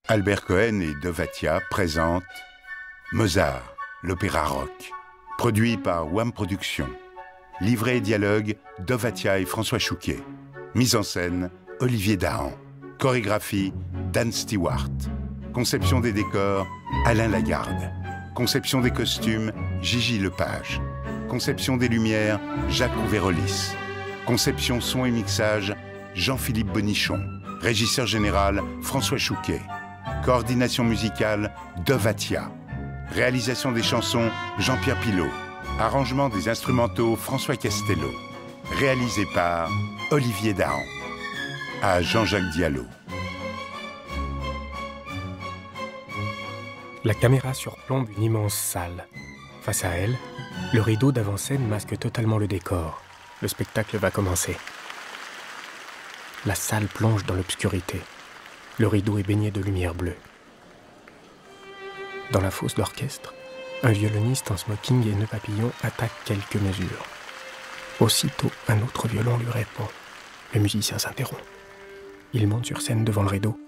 Albert Cohen et Dovatia présentent Mozart, l'opéra rock, produit par Wham Productions. Livret et dialogue, Dovatia et François Chouquet. Mise en scène, Olivier Dahan. Chorégraphie, Dan Stewart. Conception des décors, Alain Lagarde. Conception des costumes, Gigi Lepage. Conception des lumières, Jacques Ouvérolis. Conception son et mixage, Jean-Philippe Bonichon. Régisseur général, François Chouquet. Coordination musicale, Dovatia. Réalisation des chansons, Jean-Pierre Pilot. Arrangement des instrumentaux, François Castello. Réalisé par Olivier Dahan. À Jean-Jacques Diallo. La caméra surplombe une immense salle. Face à elle, le rideau d'avant-scène masque totalement le décor. Le spectacle va commencer. La salle plonge dans l'obscurité. Le rideau est baigné de lumière bleue. Dans la fosse d'orchestre, un violoniste en smoking et nœud papillon attaque quelques mesures. Aussitôt, un autre violon lui répond. Le musicien s'interrompt. Il monte sur scène devant le rideau,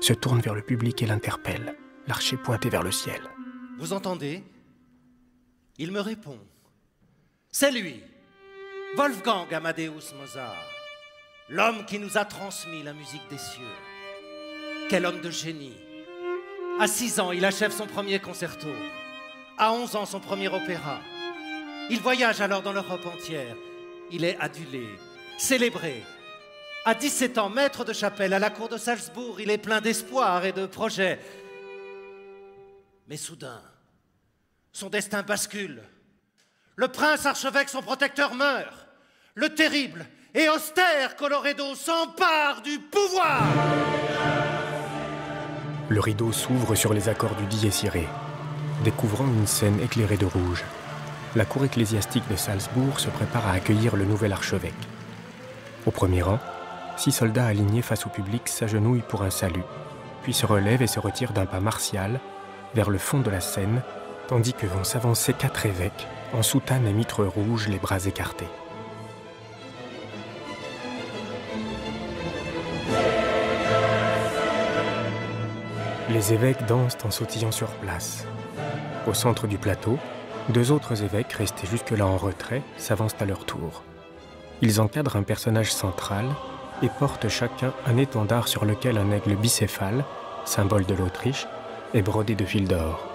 se tourne vers le public et l'interpelle, l'archet pointé vers le ciel. Vous entendez? Il me répond. C'est lui, Wolfgang Amadeus Mozart, l'homme qui nous a transmis la musique des cieux. Quel homme de génie! À 6 ans, il achève son premier concerto. À 11 ans, son premier opéra. Il voyage alors dans l'Europe entière. Il est adulé, célébré. À 17 ans, maître de chapelle à la cour de Salzbourg, il est plein d'espoir et de projets. Mais soudain, son destin bascule. Le prince archevêque, son protecteur, meurt. Le terrible et austère Colloredo s'empare du pouvoir. Le rideau s'ouvre sur les accords du Dies Irae, découvrant une scène éclairée de rouge. La cour ecclésiastique de Salzbourg se prépare à accueillir le nouvel archevêque. Au premier rang, 6 soldats alignés face au public s'agenouillent pour un salut, puis se relèvent et se retirent d'un pas martial vers le fond de la scène, tandis que vont s'avancer 4 évêques, en soutane et mitre rouge, les bras écartés. Les évêques dansent en sautillant sur place. Au centre du plateau, 2 autres évêques, restés jusque-là en retrait, s'avancent à leur tour. Ils encadrent un personnage central et portent chacun un étendard sur lequel un aigle bicéphale, symbole de l'Autriche, est brodé de fil d'or.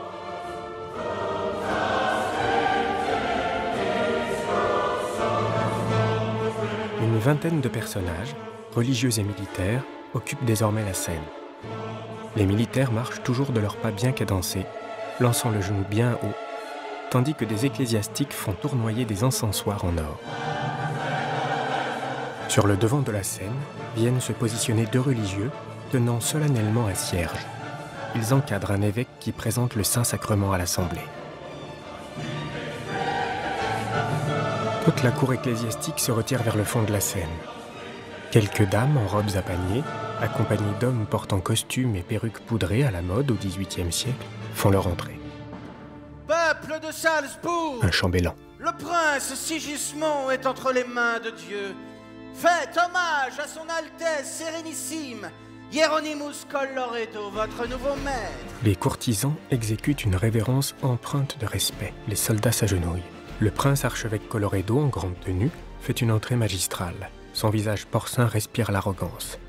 Une vingtaine de personnages, religieux et militaires, occupent désormais la scène. Les militaires marchent toujours de leurs pas bien cadencés, lançant le genou bien haut, tandis que des ecclésiastiques font tournoyer des encensoirs en or. Sur le devant de la scène, viennent se positionner 2 religieux tenant solennellement un cierge. Ils encadrent un évêque qui présente le Saint-Sacrement à l'Assemblée. Toute la cour ecclésiastique se retire vers le fond de la scène. Quelques dames en robes à paniers, accompagnées d'hommes portant costumes et perruques poudrées à la mode au XVIIIe siècle, font leur entrée. Peuple de Salzbourg! Un chambellan. Le prince Sigismond est entre les mains de Dieu. Faites hommage à son Altesse Sérénissime, Hieronymus Colloredo, votre nouveau maître. Les courtisans exécutent une révérence empreinte de respect. Les soldats s'agenouillent. Le prince archevêque Colloredo, en grande tenue, fait une entrée magistrale. Son visage porcin respire l'arrogance.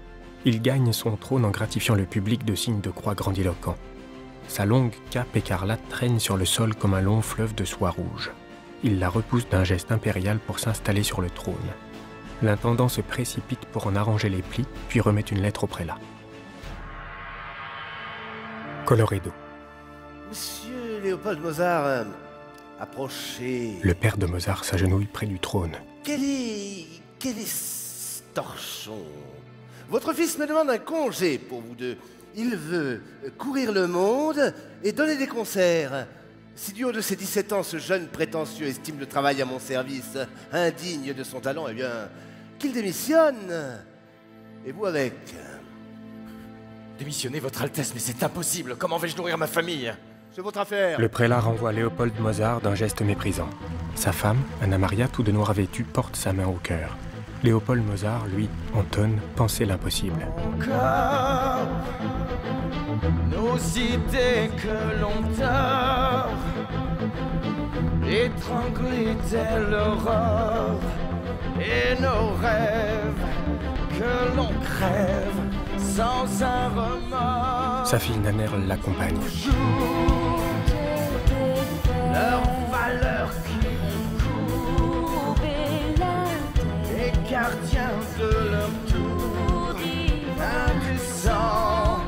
Il gagne son trône en gratifiant le public de signes de croix grandiloquents. Sa longue cape écarlate traîne sur le sol comme un long fleuve de soie rouge. Il la repousse d'un geste impérial pour s'installer sur le trône. L'intendant se précipite pour en arranger les plis, puis remet une lettre au prélat. Colloredo. Monsieur Léopold Mozart, approchez. Le père de Mozart s'agenouille près du trône. Quel est ce torchon? Votre fils me demande un congé pour vous deux. Il veut courir le monde et donner des concerts. Si du haut de ses 17 ans, ce jeune prétentieux estime le travail à mon service indigne de son talent, eh bien, qu'il démissionne. Et vous avec? Démissionnez, votre Altesse, mais c'est impossible. Comment vais-je nourrir ma famille? C'est votre affaire. Le prélat renvoie Léopold Mozart d'un geste méprisant. Sa femme, Anna Maria, tout de noir vêtue, porte sa main au cœur. Léopold Mozart, lui, entonne « Penser l'impossible ». nos idées que l'on dort, étranglés dès l'aurore, et nos rêves que l'on crève sans un remords. Sa fille Nanner l'accompagne. Leur valeur qui court, les gardiens de leur tour, impuissants,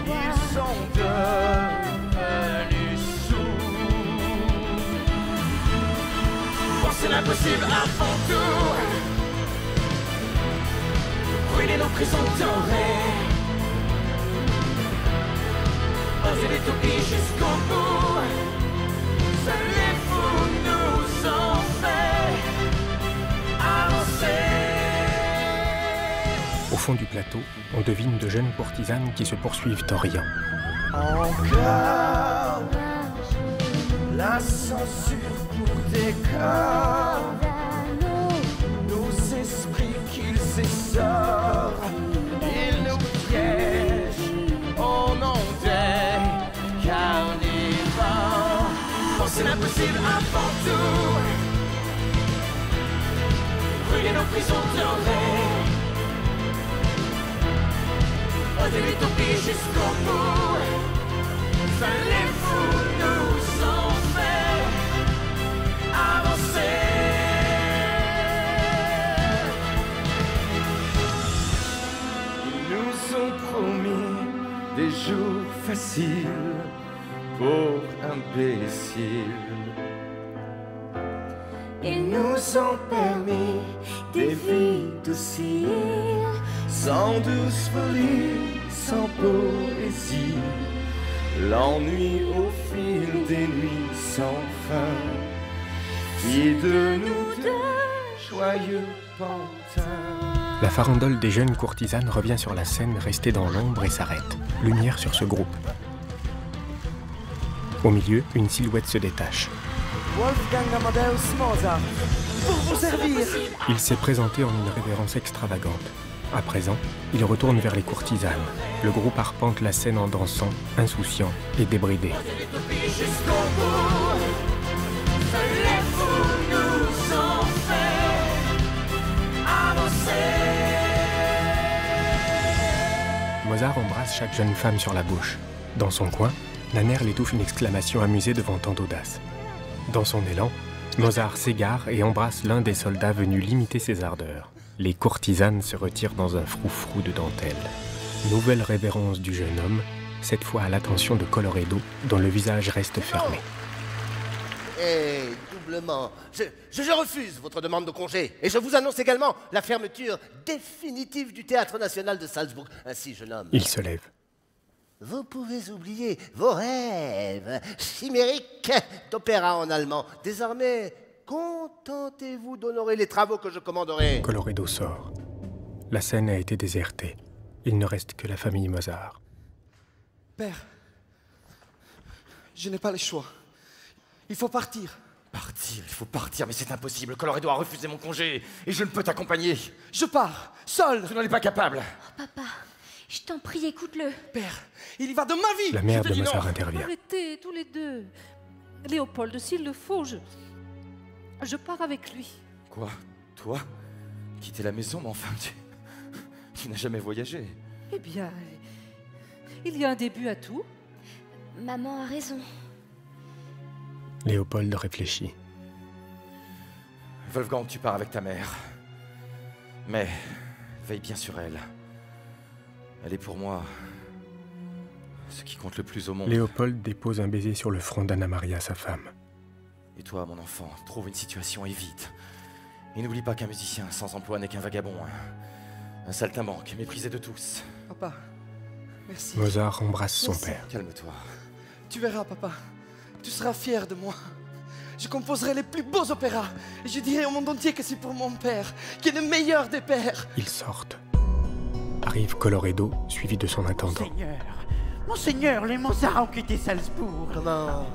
ils sont devenus sourds. Penser l'impossible avant tout, brûler nos prisons dorées, oser l'utopie jusqu'au bout. Seuls les fous nous ont fait avancer. Au fond du plateau, on devine de jeunes courtisanes qui se poursuivent en riant. Encore la censure pour des corps, nos esprits qu'ils essorent, ils nous piègent au nom des carnivores. C'est l'impossible avant tout, brûler nos prisons dorées, oser l'utopie jusqu'au bout. Seuls les fous nous ont fait avancer. Ils nous ont promis des jours faciles pour imbéciles. Ils nous ont permis des vies dociles, sans douce folie, sans poésie, l'ennui au fil des nuits sans fin, puis de nous deux joyeux pantins. La farandole des jeunes courtisanes revient sur la scène restée dans l'ombre et s'arrête. Lumière sur ce groupe. Au milieu, une silhouette se détache. Wolfgang Amadeus Mozart, pour vous servir. Il s'est présenté en une révérence extravagante. À présent, il retourne vers les courtisanes. Le groupe arpente la scène en dansant, insouciant et débridé. Mozart embrasse chaque jeune femme sur la bouche. Dans son coin, Nanner l'étouffe une exclamation amusée devant tant d'audace. Dans son élan, Mozart s'égare et embrasse l'un des soldats venus limiter ses ardeurs. Les courtisanes se retirent dans un froufrou de dentelle. Nouvelle révérence du jeune homme, cette fois à l'attention de Coloredo, dont le visage reste fermé. Et doublement, je refuse votre demande de congé. Et je vous annonce également la fermeture définitive du Théâtre National de Salzbourg. Ainsi, jeune homme. Il se lève. Vous pouvez oublier vos rêves chimériques d'opéra en allemand. Désormais, contentez-vous d'honorer les travaux que je commanderai. Coloredo sort. La scène a été désertée. Il ne reste que la famille Mozart. Père, je n'ai pas le choix. Il faut partir. Partir, il faut partir, mais c'est impossible. Coloredo a refusé mon congé et je ne peux t'accompagner. Je pars, seul. Je n'en es pas capable. Oh, papa, je t'en prie, écoute-le. Père, il y va de ma vie. La mère Je te de dis Mozart non. intervient. Arrêtez, tous les deux. Léopold, s'il le faut, je pars avec lui. Quoi? Toi? Quitter la maison, mais enfin, tu n'as jamais voyagé. Eh bien, il y a un début à tout. Maman a raison. Léopold réfléchit. Wolfgang, tu pars avec ta mère. Mais veille bien sur elle. Elle est pour moi ce qui compte le plus au monde. Léopold dépose un baiser sur le front d'Anna Maria, sa femme. Et toi, mon enfant, trouve une situation et vite. Et n'oublie pas qu'un musicien sans emploi n'est qu'un vagabond. Un saltimbanque, méprisé de tous. Papa, merci. Mozart embrasse son Merci. père. Calme-toi. Tu verras, papa. Tu seras fier de moi. Je composerai les plus beaux opéras. Et je dirai au monde entier que c'est pour mon père, qui est le meilleur des pères. Ils sortent. Arrive Coloredo, suivi de son intendant. Monseigneur, les Mozart ont quitté Salzbourg. Comment?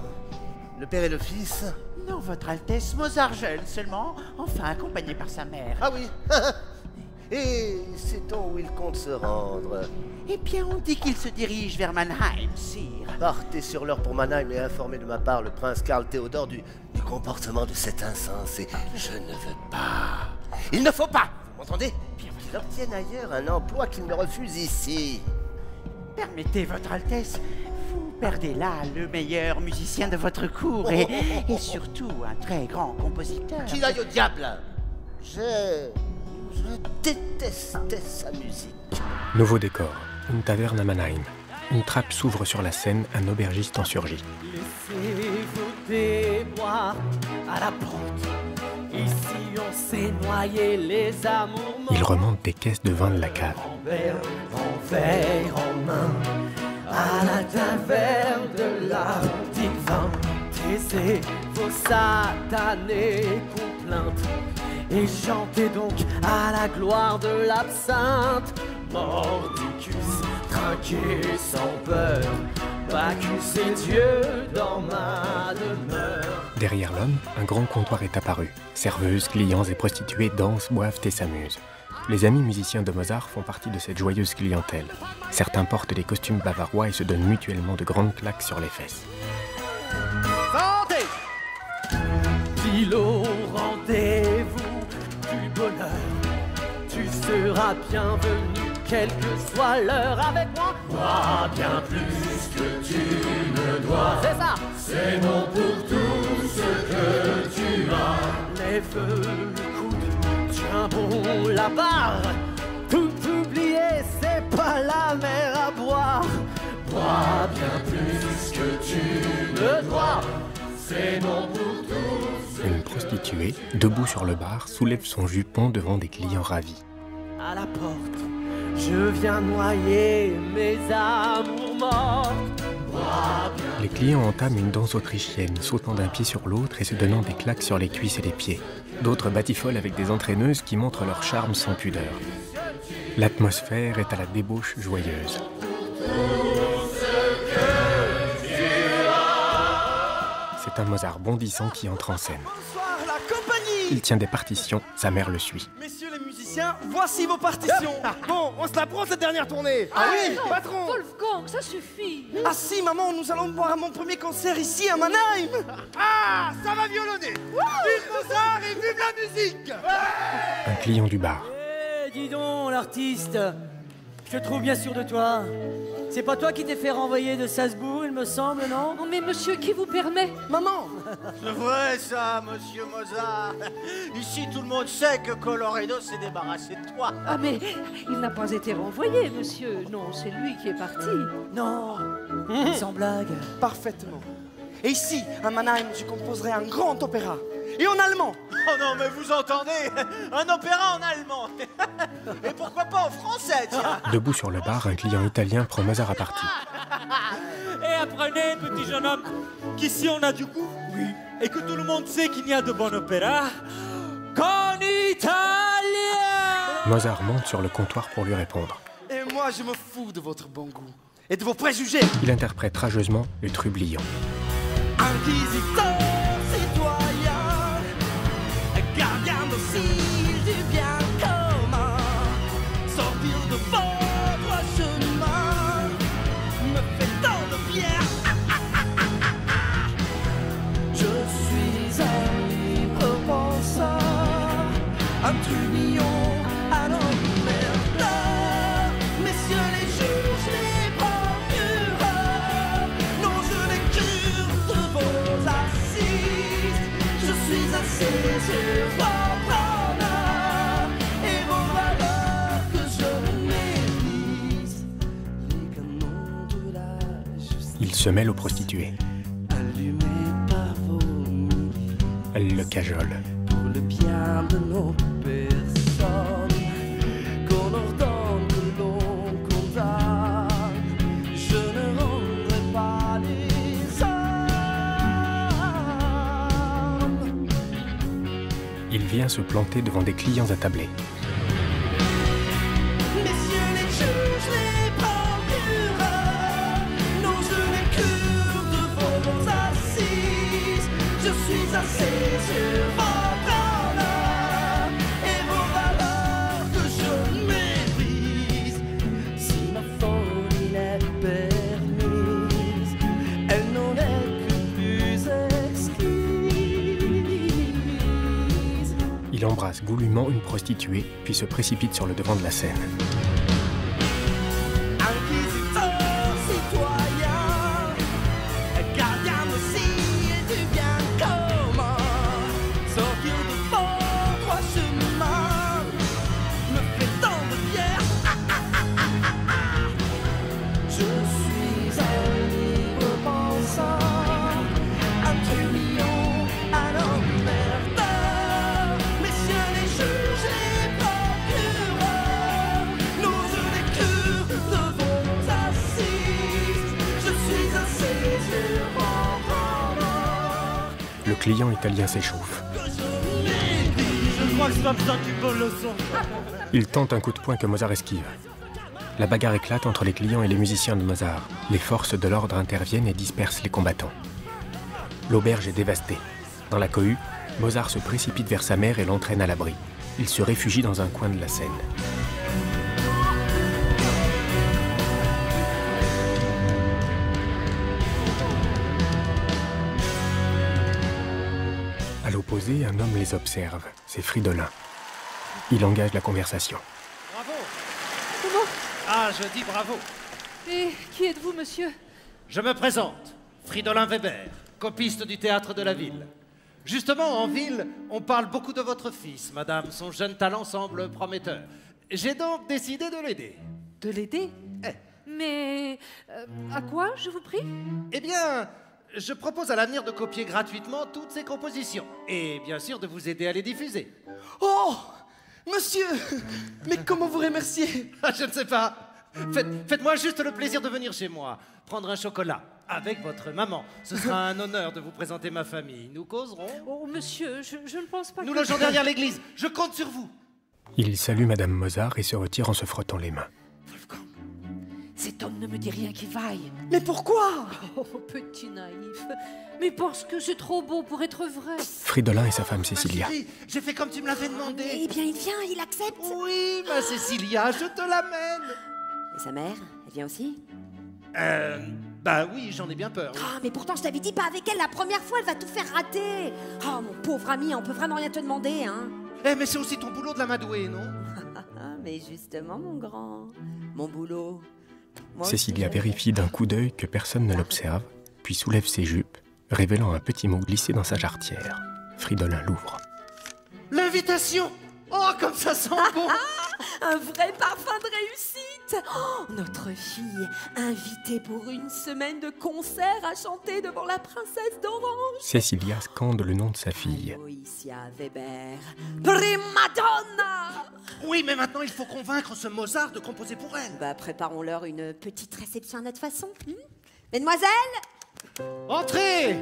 Le père et le fils? Non, votre Altesse, Mozart jeune seulement, enfin accompagné par sa mère. Ah oui. Et sait-on où il compte se rendre? Eh bien, on dit qu'il se dirige vers Mannheim, sire. Partez sur l'heure pour Mannheim et informez de ma part le prince Karl Théodore du comportement de cet insensé. Je ne veux pas. Il ne faut pas. Vous m'entendez? Qu'il obtienne ailleurs un emploi qu'il me refuse ici. Permettez, votre Altesse, vous perdez là le meilleur musicien de votre cour et surtout un très grand compositeur. Qu'il aille au diable. Je détestais sa musique. Nouveau décor, une taverne à Mannheim. Une trappe s'ouvre sur la scène, un aubergiste en surgit. Laissez-vous déboire à la porte. Ici on s'est noyé les amours morts. Il remonte des caisses de vin de la cave. En verre en main, à la taverne de la divin. Taisez vos satanées complaintes et chantez donc à la gloire de l'absinthe. Mordicus, trinquez sans peur, Bacchus et Dieu dans ma demeure. Derrière l'homme, un grand comptoir est apparu. Serveuses, clients et prostituées dansent, boivent et s'amusent. Les amis musiciens de Mozart font partie de cette joyeuse clientèle. Certains portent des costumes bavarois et se donnent mutuellement de grandes claques sur les fesses. Santé! Philo, rendez-vous du bonheur. Tu seras bienvenu, quelle que soit l'heure avec moi. Moi, bien plus que tu me dois. C'est ça! C'est non pour tout ce que tu as. Lève le coude, tiens bon la barre. Tout oublier, c'est pas la mer à boire. Bois bien plus que tu me dois. C'est non pour tout. Une prostituée, debout sur le bar, soulève son jupon devant des clients ravis. À la porte, je viens noyer mes amours morts. Les clients entament une danse autrichienne, sautant d'un pied sur l'autre et se donnant des claques sur les cuisses et les pieds. D'autres batifolent avec des entraîneuses qui montrent leur charme sans pudeur. L'atmosphère est à la débauche joyeuse. C'est un Mozart bondissant qui entre en scène. Bonsoir la compagnie. Il tient des partitions, sa mère le suit. Messieurs les musiciens, voici vos partitions. Bon, on se la prend cette dernière tournée. Ah oui, non, patron. Wolfgang, ça suffit. Ah si, maman, nous allons boire mon premier concert ici à Mannheim. Ah, ça va violonner. Vive Mozart et vive la musique. Un client du bar. Eh, dis donc, l'artiste, je te trouve bien sûr de toi. C'est pas toi qui t'es fait renvoyer de Salzbourg, il me semble, non? Oh, mais monsieur, qui vous permet? Maman. C'est vrai ça, monsieur Mozart. Ici, tout le monde sait que Coloredo s'est débarrassé de toi. Ah, mais il n'a pas été renvoyé, monsieur. Non, c'est lui qui est parti. Non, sans blague. Parfaitement. Et ici, à Mannheim, je composerai un grand opéra. Et en allemand. Oh non, mais vous entendez? Un opéra en allemand. Et pourquoi pas en français, tiens? Debout sur le bar, un client italien prend Mozart à partie. Et apprenez, petit jeune homme, qu'ici on a du goût, oui, et que tout le monde sait qu'il y a de bons opéras qu'en italien. Mozart monte sur le comptoir pour lui répondre. Et moi, je me fous de votre bon goût et de vos préjugés. Il interprète rageusement le Trublion. Inquisiteur, citoyen, gardien docile du bien commun, sortir de votre chemin me fait tant de bien. Je suis un libre penseur, un trublion à l'emmerdeur. Messieurs les juges, les procureurs, non je les cure de vos assises. Je suis assez sur votre honneur et vos valeurs que je méprise. Les canons de la justice Il se mêle aux prostituées. allumés par vos milices. Elle le cajole. Pour le bien de nos personnes, qu'on ordonne que l'on condamne, je ne rendrai pas les hommes. Il vient se planter devant des clients attablés. Messieurs les juges, les procureurs, non je les cure de vos assises. Je suis assez sur votre honneur et vos valeurs que je ramasse goulûment une prostituée, puis se précipite sur le devant de la scène. Inquisiteur, citoyen, gardien aussi du bien commun, sortir de fort droit chemin, me fait tant de bien. Je suis un libre penseur, un trublion, un emmerdeur, messieurs les juges, les procureurs, nos lectures de vos assises, je suis un césure en grandeur. Le client italien s'échauffe. Je crois que ça me donne une bonne leçon. Il tente un coup de poing que Mozart esquive. La bagarre éclate entre les clients et les musiciens de Mozart. Les forces de l'ordre interviennent et dispersent les combattants. L'auberge est dévastée. Dans la cohue, Mozart se précipite vers sa mère et l'entraîne à l'abri. Il se réfugie dans un coin de la scène. À l'opposé, un homme les observe. C'est Fridolin. Il engage la conversation. Bravo. Comment? Ah, je dis bravo. Et qui êtes-vous, monsieur? Je me présente, Fridolin Weber, copiste du théâtre de la ville. Justement, en ville, on parle beaucoup de votre fils, madame. Son jeune talent semble prometteur. J'ai donc décidé de l'aider. De l'aider? Mais à quoi, je vous prie? Eh bien, je propose à l'avenir de copier gratuitement toutes ses compositions. Et bien sûr, de vous aider à les diffuser. Oh, monsieur, mais comment vous remercier? Je ne sais pas. Faites-moi juste le plaisir de venir chez moi, prendre un chocolat avec votre maman. Ce sera un honneur de vous présenter ma famille. Nous causerons. Oh, monsieur, je ne pense pas Nous que... logeons derrière l'église. Je compte sur vous. Il salue Madame Mozart et se retire en se frottant les mains. Cet homme ne me dit rien qui vaille. Mais pourquoi? Oh, petit naïf. Mais parce que c'est trop beau pour être vrai. Fridolin et sa femme Cécilia. Chérie, j'ai fait comme tu me l'avais demandé. Eh bien, il vient, il accepte. Oui, ma Cécilia, je te l'amène. Et sa mère, elle vient aussi? Bah oui, j'en ai bien peur. Oui. Ah, mais pourtant, je t'avais dit pas avec elle la première fois, elle va tout faire rater. Oh, mon pauvre ami, on peut vraiment rien te demander, hein. Eh, mais c'est aussi ton boulot de l'amadouer, non? Mais justement, mon grand, mon boulot. Moi Cécilia aussi, vérifie d'un coup d'œil que personne ne l'observe, puis soulève ses jupes, révélant un petit mot glissé dans sa jarretière. Fridolin l'ouvre. L'invitation! Oh, comme ça sent bon! Un vrai parfum de réussite! Oh, notre fille, invitée pour une semaine de concert à chanter devant la princesse d'Orange. Cécilia scande le nom de sa fille. Aloysia Weber, prima donna! Oui, mais maintenant il faut convaincre ce Mozart de composer pour elle. Bah, préparons-leur une petite réception à notre façon. Mesdemoiselles? Entrez!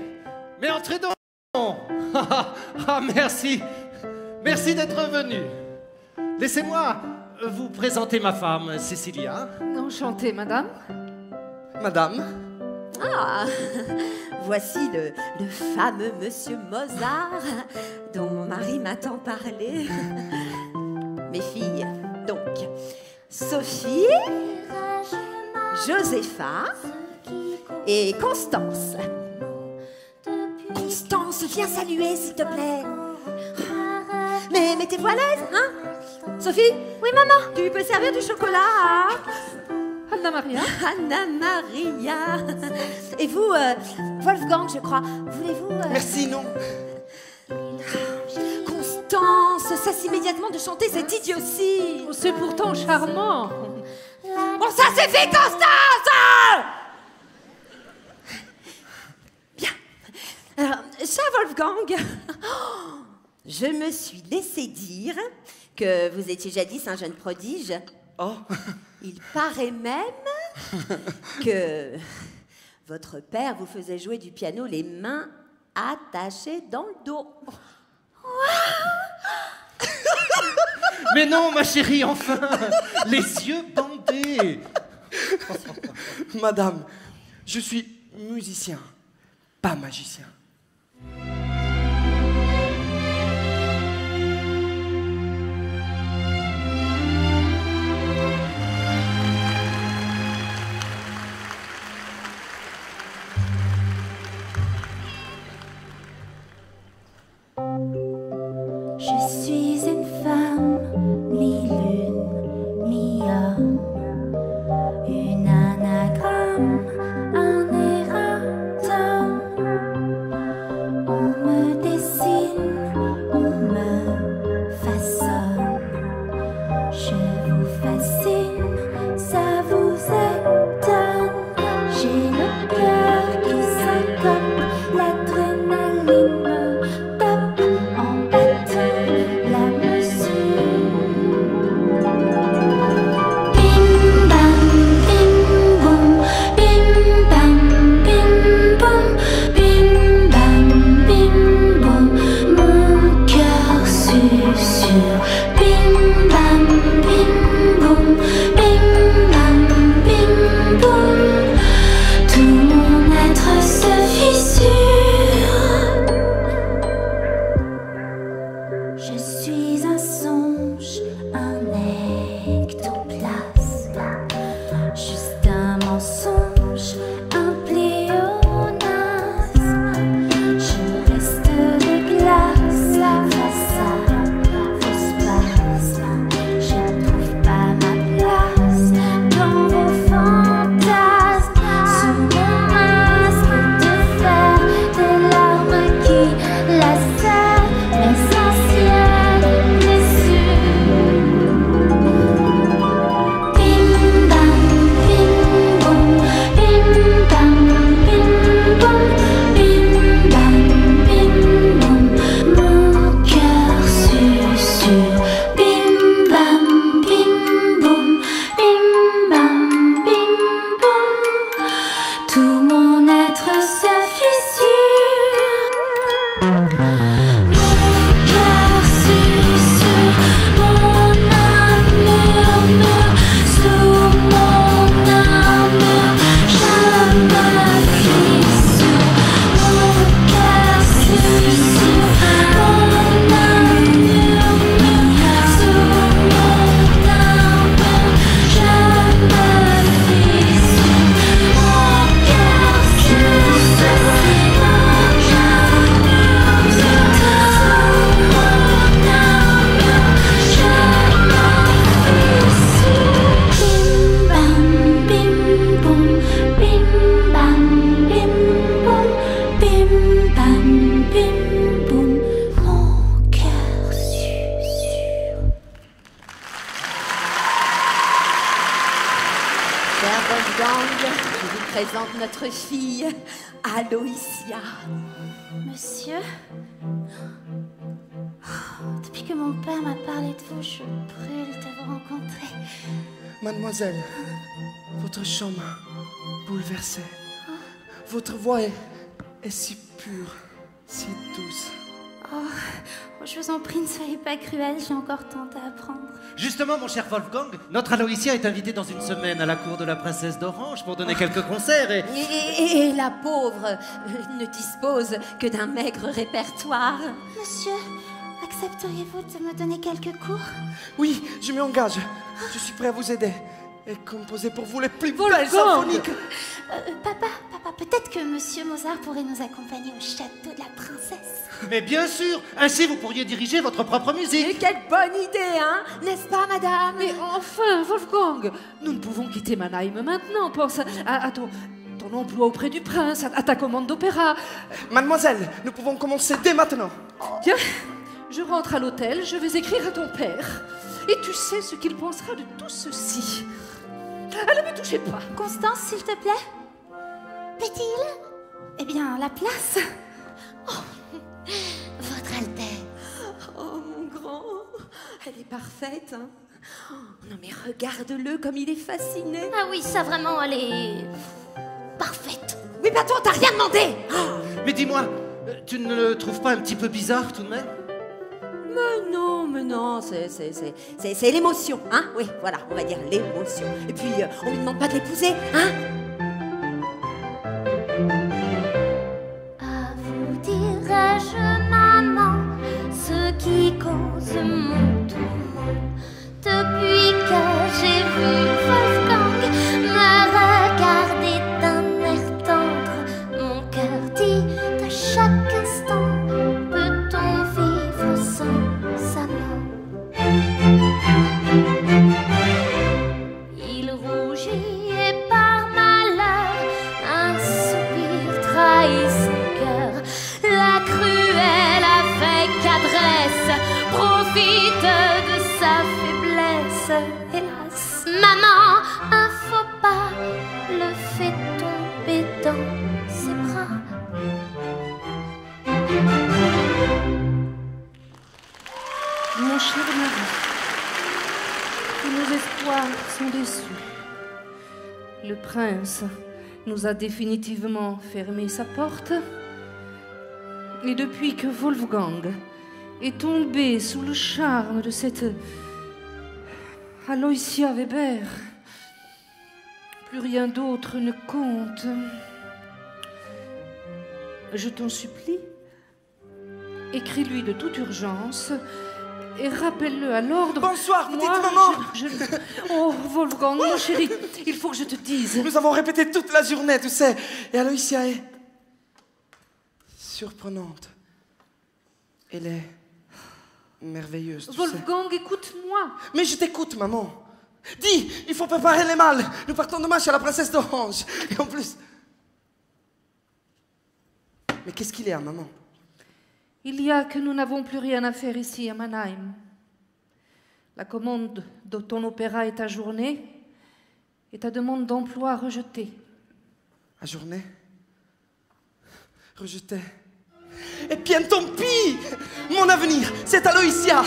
Mais entrez donc! Ah, merci! Merci d'être venu. Laissez-moi vous présenter ma femme, Cécilia. Enchantée, madame. Madame? Ah, voici le fameux Monsieur Mozart dont mon mari m'a tant parlé. Mes filles, donc, Sophie, Josépha et Constance. Constance, viens saluer, s'il te plaît. Mais mettez-vous à l'aise, hein? Sophie? Oui, maman? Tu peux servir du chocolat à... Anna Maria. Anna Maria. Et vous, Wolfgang, je crois. Voulez-vous... Merci, non. Constance, cesse immédiatement de chanter cette idiotie. Oh, c'est pourtant charmant. Bon, ça suffit, Constance! Bien. Alors, cher Wolfgang, je me suis laissé dire que vous étiez jadis un jeune prodige. Oh. Il paraît même que votre père vous faisait jouer du piano les mains attachées dans le dos. Mais non, ma chérie, enfin! Les yeux bandés! Madame, je suis musicien, pas magicien. Je suis une mensonge, un pléonasme. Je reste de glace face à vos spasmes. Je ne trouve pas ma place dans vos fantasmes. Sous mon masque de fer, des larmes qui lacèrent mes anciennes blessures. Bim bam bim boum, bim bam bim boum, bim bam bim boum. Mon cœur susurre. Bim bam bim boum, bim bam bim boum. Tout mon être se fissure. Mon cœur susurre, mon âme murmure. Sous mon armure, je me fissure. Mon cœur susurre, mon âme murmure. Sous mon armure, je me fissure. Mon cœur susurre, mon âme murmure. Sous mon armure, je me fissure. Bim bam bim boum, bim bam bim boum, bim bam bim boum. Mon cœur susurre. Cher Wolfgang, je vous présente notre fille, Aloysia. Monsieur, depuis que mon père m'a parlé de vous, je brûle de vous rencontrer. Mademoiselle, votre chant m'a bouleversé. Votre voix est si pure, si douce. Oh, je vous en prie, ne soyez pas cruel, j'ai encore tant à apprendre. Justement, mon cher Wolfgang, notre Aloysia est invitée dans une semaine à la cour de la princesse d'Orange pour donner quelques concerts et... Et la pauvre ne dispose que d'un maigre répertoire. Monsieur, accepteriez-vous de me donner quelques cours? Oui, je m'y engage. Je suis prêt à vous aider et composer pour vous les plus belles symphoniques. Papa, peut-être que Monsieur Mozart pourrait nous accompagner au château de la princesse. Mais bien sûr, ainsi vous pourriez diriger votre propre musique. Et quelle bonne idée, hein? N'est-ce pas, madame? Mais enfin, Wolfgang, nous ne pouvons quitter Mannheim maintenant. Pense à ton emploi auprès du prince, à ta commande d'opéra. Mademoiselle, nous pouvons commencer dès maintenant. Tiens, je rentre à l'hôtel, je vais écrire à ton père. Et tu sais ce qu'il pensera de tout ceci. Ah, ne me touchez pas. Constance, s'il te plaît. Plaît-il? Eh bien, la place. Oh, Votre Altesse. Oh, mon grand. Elle est parfaite, hein? Oh, non, mais regarde-le comme il est fasciné. Ah oui, ça vraiment, elle est... parfaite. Oui, bah toi, t'as rien demandé. Mais dis-moi, tu ne le trouves pas un petit peu bizarre tout de même? Mais non, c'est l'émotion, hein? Oui, voilà, on va dire l'émotion. Et puis, on lui demande pas de l'épouser, hein? À vous dirai-je, maman, ce qui cause mon tourment. Depuis que j'ai vu Wolfgang me regarder d'un air tendre, mon cœur dit de chaque instant, peut-on vivre sans sa main? Il rougit et par malheur un soupir trahit son cœur. La cruelle avec adresse profite de sa faiblesse. Hélas, maman, un faux pas le fait tomber dans ses bras. Mon cher mari, tous nos espoirs sont déçus. Le prince nous a définitivement fermé sa porte. Et depuis que Wolfgang est tombé sous le charme de cette Aloysia Weber, plus rien d'autre ne compte. Je t'en supplie, écris-lui de toute urgence et rappelle-le à l'ordre. Bonsoir, petite Moi, maman. Oh, Wolfgang, mon chéri, il faut que je te dise. Nous avons répété toute la journée, tu sais. Et Aloysia est surprenante. Elle est merveilleuse, tu sais. Wolfgang, écoute-moi. Mais je t'écoute, maman. Dis, il faut préparer les malles. Nous partons demain chez la princesse d'Orange. Et en plus... Mais qu'est-ce qu'il y a, maman? Il y a que nous n'avons plus rien à faire ici à Mannheim. La commande de ton opéra est ajournée et ta demande d'emploi rejetée. Ajournée? Rejetée? Eh bien, tant pis! Mon avenir, c'est Aloysia!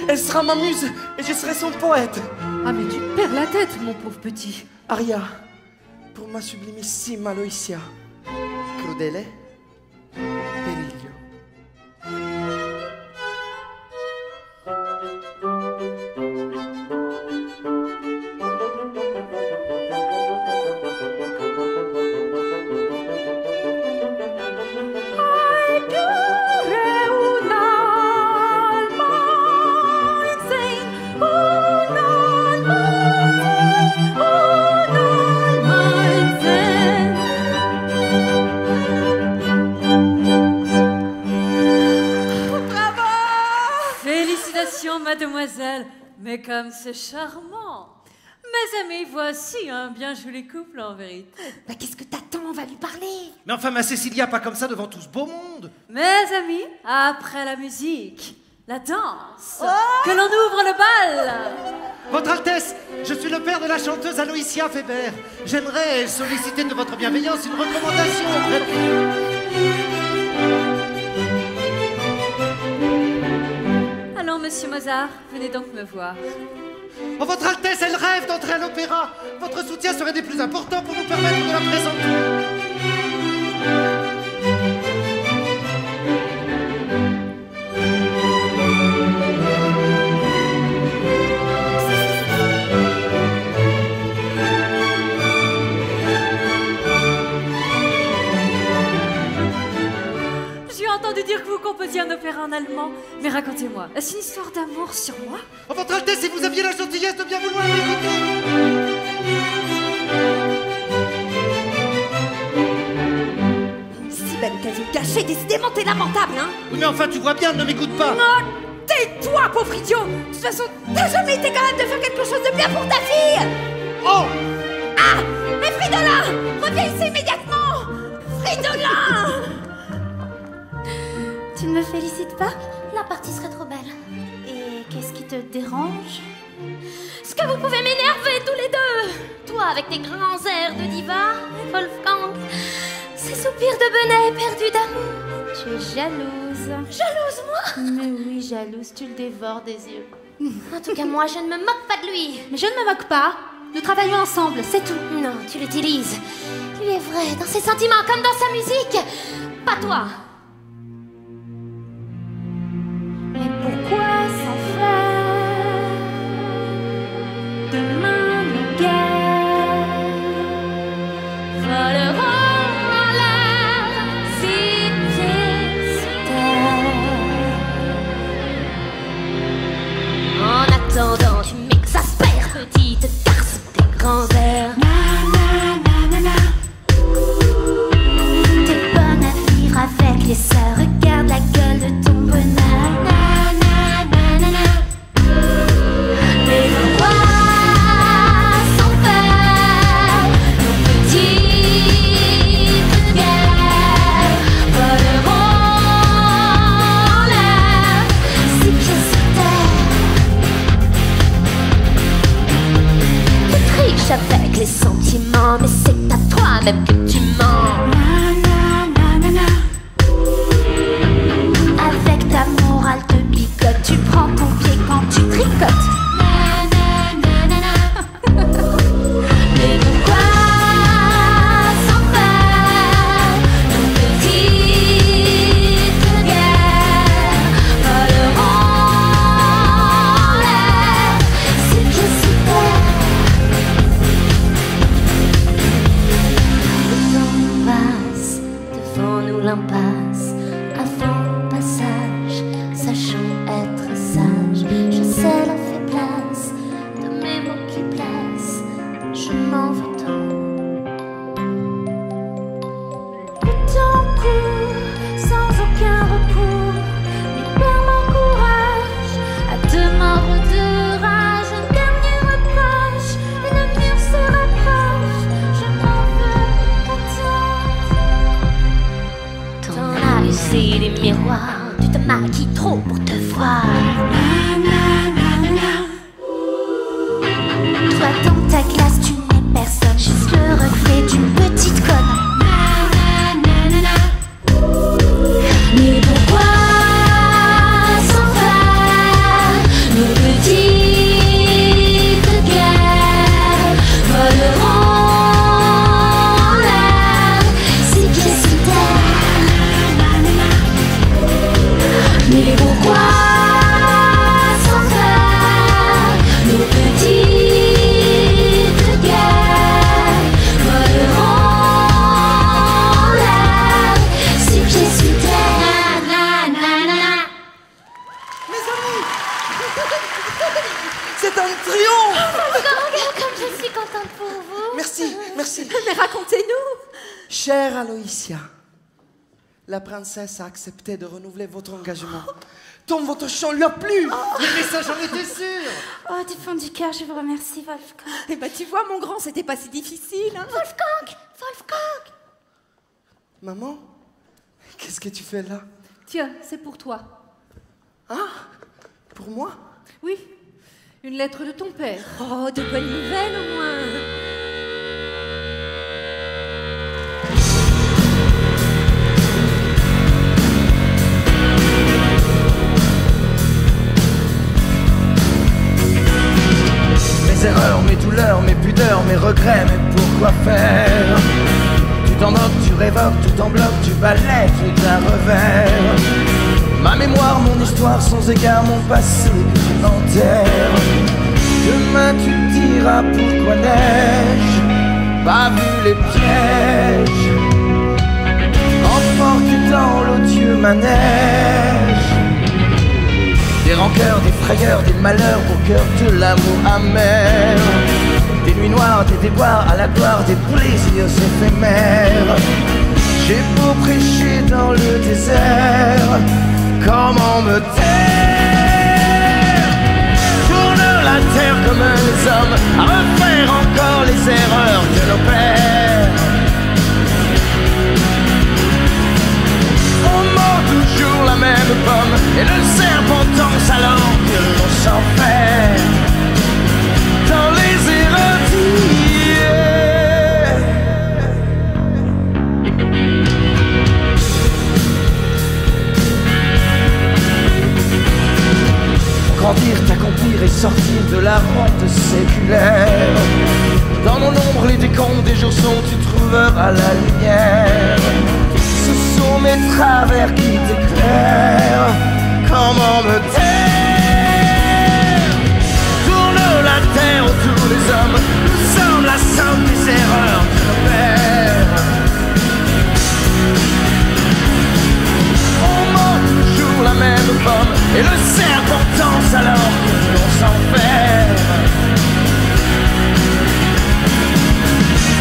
Elle sera ma muse et je serai son poète. Ah, mais tu perds la tête, mon pauvre petit. Aria, pour ma sublimissime Aloysia, crudele, periglio. Mademoiselle, mais comme c'est charmant. Mes amis, voici un bien joli couple en vérité. Bah, qu'est-ce que t'attends? On va lui parler. Mais enfin, ma Cécilia, pas comme ça devant tout ce beau monde. Mes amis, après la musique, la danse, que l'on ouvre le bal. Votre Altesse, je suis le père de la chanteuse Aloysia Weber. J'aimerais solliciter de votre bienveillance une recommandation auprès de... Allons, monsieur Mozart, venez donc me voir. Oh, votre Altesse, elle rêve d'entrer à l'opéra. Votre soutien serait des plus importants pour nous permettre de la présenter. J'ai entendu dire que vous composiez un opéra en allemand. Mais racontez-moi, est-ce une histoire d'amour sur moi? Oh, votre Altesse, si vous aviez la gentillesse de bien vouloir m'écouter. Si belle occasion cachée, décidément t'es lamentable, hein? Oui, mais enfin, tu vois bien, ne m'écoute pas. Non, tais-toi, pauvre idiot. De toute façon, t'as jamais été capable de faire quelque chose de bien pour ta fille. Oh! Ah! Mais Fridolin, reviens ici immédiatement. Fridolin! Tu ne me félicites pas? La partie serait trop belle. Et qu'est-ce qui te dérange? Ce que vous pouvez m'énerver tous les deux! Toi avec tes grands airs de diva, Wolfgang, ces soupirs de bonnet perdus d'amour. Tu es jalouse. Jalouse, moi? Mais oui, jalouse, tu le dévores des yeux. En tout cas, moi, je ne me moque pas de lui. Mais je ne me moque pas. Nous travaillons ensemble, c'est tout. Non, tu l'utilises. Lui est vrai, dans ses sentiments comme dans sa musique. Pas toi. Mais pourquoi s'en faire? Demain nos guerres voleront en l'air, si pieds sur terre. En attendant, tu m'exaspères, petite garce, tes grands airs. T'es bonne à vivre avec les sœurs, regarde la gueule de ton bonheur. Mais pourquoi s'en faire? Nos petites guerres voleront en l'air, si pieds sur terre. Tu triches avec les sentiments, mais c'est à toi-même que tu mens. Avec ta morale de bigote, tu prends ton pied quand tu tricotes. Mais pourquoi s'en faire? Nos petites guerres voleront en l'air, si pieds sur terre. Le temps passe devant nous l'impasse. Avant passage, sachons être sages. casser les miroirs. Tu te maquilles trop pour te voir. Toi dans ta classe tu n'es personne, juste le reflet d'une petite conne. Mais pourquoi s'en faire nos petites guerres voleront en l'air, ces pieds sous terre. Mais pourquoi s'en faire nos petites guerres voleront en l'air, ces pieds sous terre. C'est un triomphe! Comme je suis contente pour vous. Merci, merci. Mais racontez-nous. Chère Aloysia, la princesse a accepté de renouveler votre engagement. Tant votre chant lui a plu. Mais ça, j'en étais sûr. Oh, du fond du cœur, je vous remercie, Wolfgang. Eh ben, tu vois, mon grand, c'était pas si difficile. Hein. Wolfgang! Wolfgang! Maman, qu'est-ce que tu fais là? Tiens, c'est pour toi. Ah, pour moi? Oui, une lettre de ton père. Oh, de bonnes nouvelles au moins. Mes erreurs, mes douleurs, mes pudeurs, mes regrets, mais pourquoi faire? Tu t'en moques, tu révoques, tout en bloc, tu balayes tout à revers. Ma mémoire, mon histoire sans égard, mon passé que tu enterres. Demain tu te diras pourquoi n'ai-je pas vu les pièges emportés dans l'odieux manège. Des rancœurs, des frayeurs, des malheurs au cœur de l'amour amer. Des nuits noires, des déboires à la gloire des plaisirs éphémères. J'ai beau prêcher dans le désert, comment me taire? Tourne la terre comme les hommes, à refaire encore les erreurs de nos pères. On mange toujours la même pomme, et le serpent danse alors que l'on s'enferme dans les erreurs d'hier. Grandir, t'accomplir et sortir de la honte séculaire. Dans mon ombre, les décombres des jours sont, tu trouveras la lumière. Ce sont mes travers qui t'éclairent. Comment me taire? Tourne la terre autour des hommes. Nous sommes la somme des erreurs de nos pères. On mange toujours la même pomme, et le serpent danse alors que l'on s'enferme.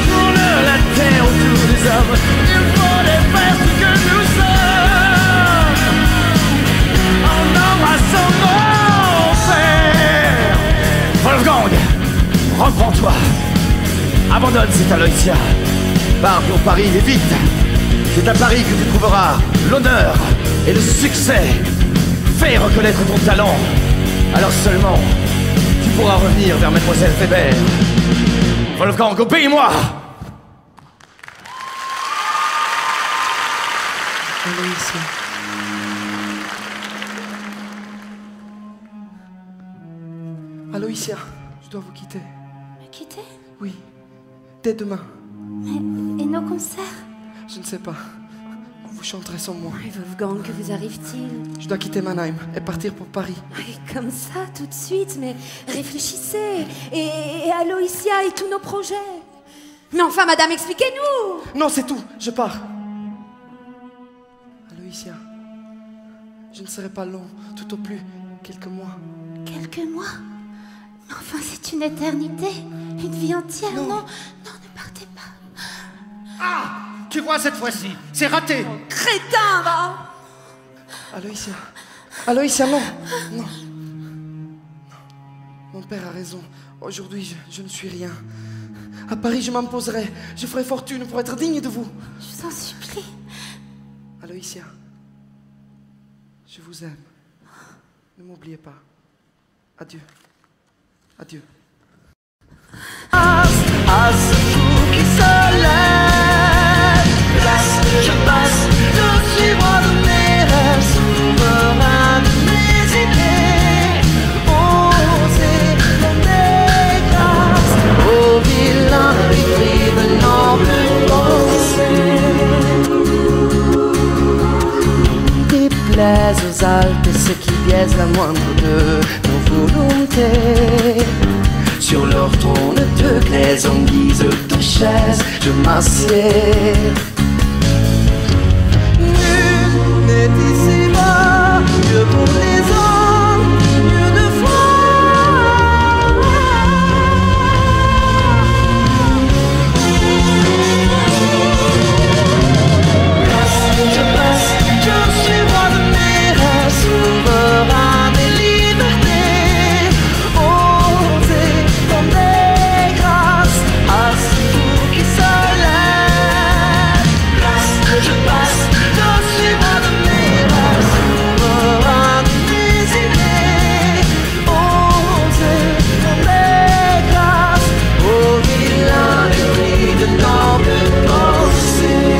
Tourne la terre autour des hommes. Il faut défaire ce que nous sommes en embrassant mon père. Wolfgang, reprends-toi. Abandonne cette Aloysia. Pars pour Paris et vite. C'est à Paris que tu trouveras l'honneur et le succès. Fais reconnaître ton talent. Alors seulement, tu pourras revenir vers Mademoiselle Weber. Wolfgang, obéis-moi! Aloysia. Aloysia, je dois vous quitter. Me quitter? Oui, dès demain. Et nos concerts? Je ne sais pas. Vous chanterez sans moi. Et Wolfgang, que vous arrive-t-il? Je dois quitter Mannheim et partir pour Paris. Et comme ça, tout de suite, mais réfléchissez. Et Aloysia et tous nos projets. Mais enfin, madame, expliquez-nous. Non, c'est tout, je pars. Aloysia, je ne serai pas long, tout au plus quelques mois. Quelques mois? Mais enfin, c'est une éternité. Une vie entière. Non, non, ne partez pas. Ah! Tu vois, cette fois-ci, c'est raté. Crétin, va! Aloysia. Aloysia, non. Non. Mon père a raison. Aujourd'hui, je ne suis rien. À Paris, je m'imposerai. Je ferai fortune pour être digne de vous. Je vous en supplie. Aloysia, Je vous aime. Ne m'oubliez pas. Adieu. Adieu. À ce jour qui se lève, je passe, je suis roi de mes rêves, souverain de mes idées, oser donner grâce aux vilains épris de nobles pensées. Déplaise aux alpes ce qui biaise la moindre de nos volontés. Sur leur trône de glaise en guise de chaise, je m'assieds. Nul n'est ici-bas, mieux pour les hommes, mieux de foi. Je passe, je suis roi de mes rêves, souverain des libertés. Osez donner grâce à ce jour qui se lève. Je passe, je suis roi de mes rêves, souverain de mes idées. Osez donner grâce aux vilains épris de nobles pensées.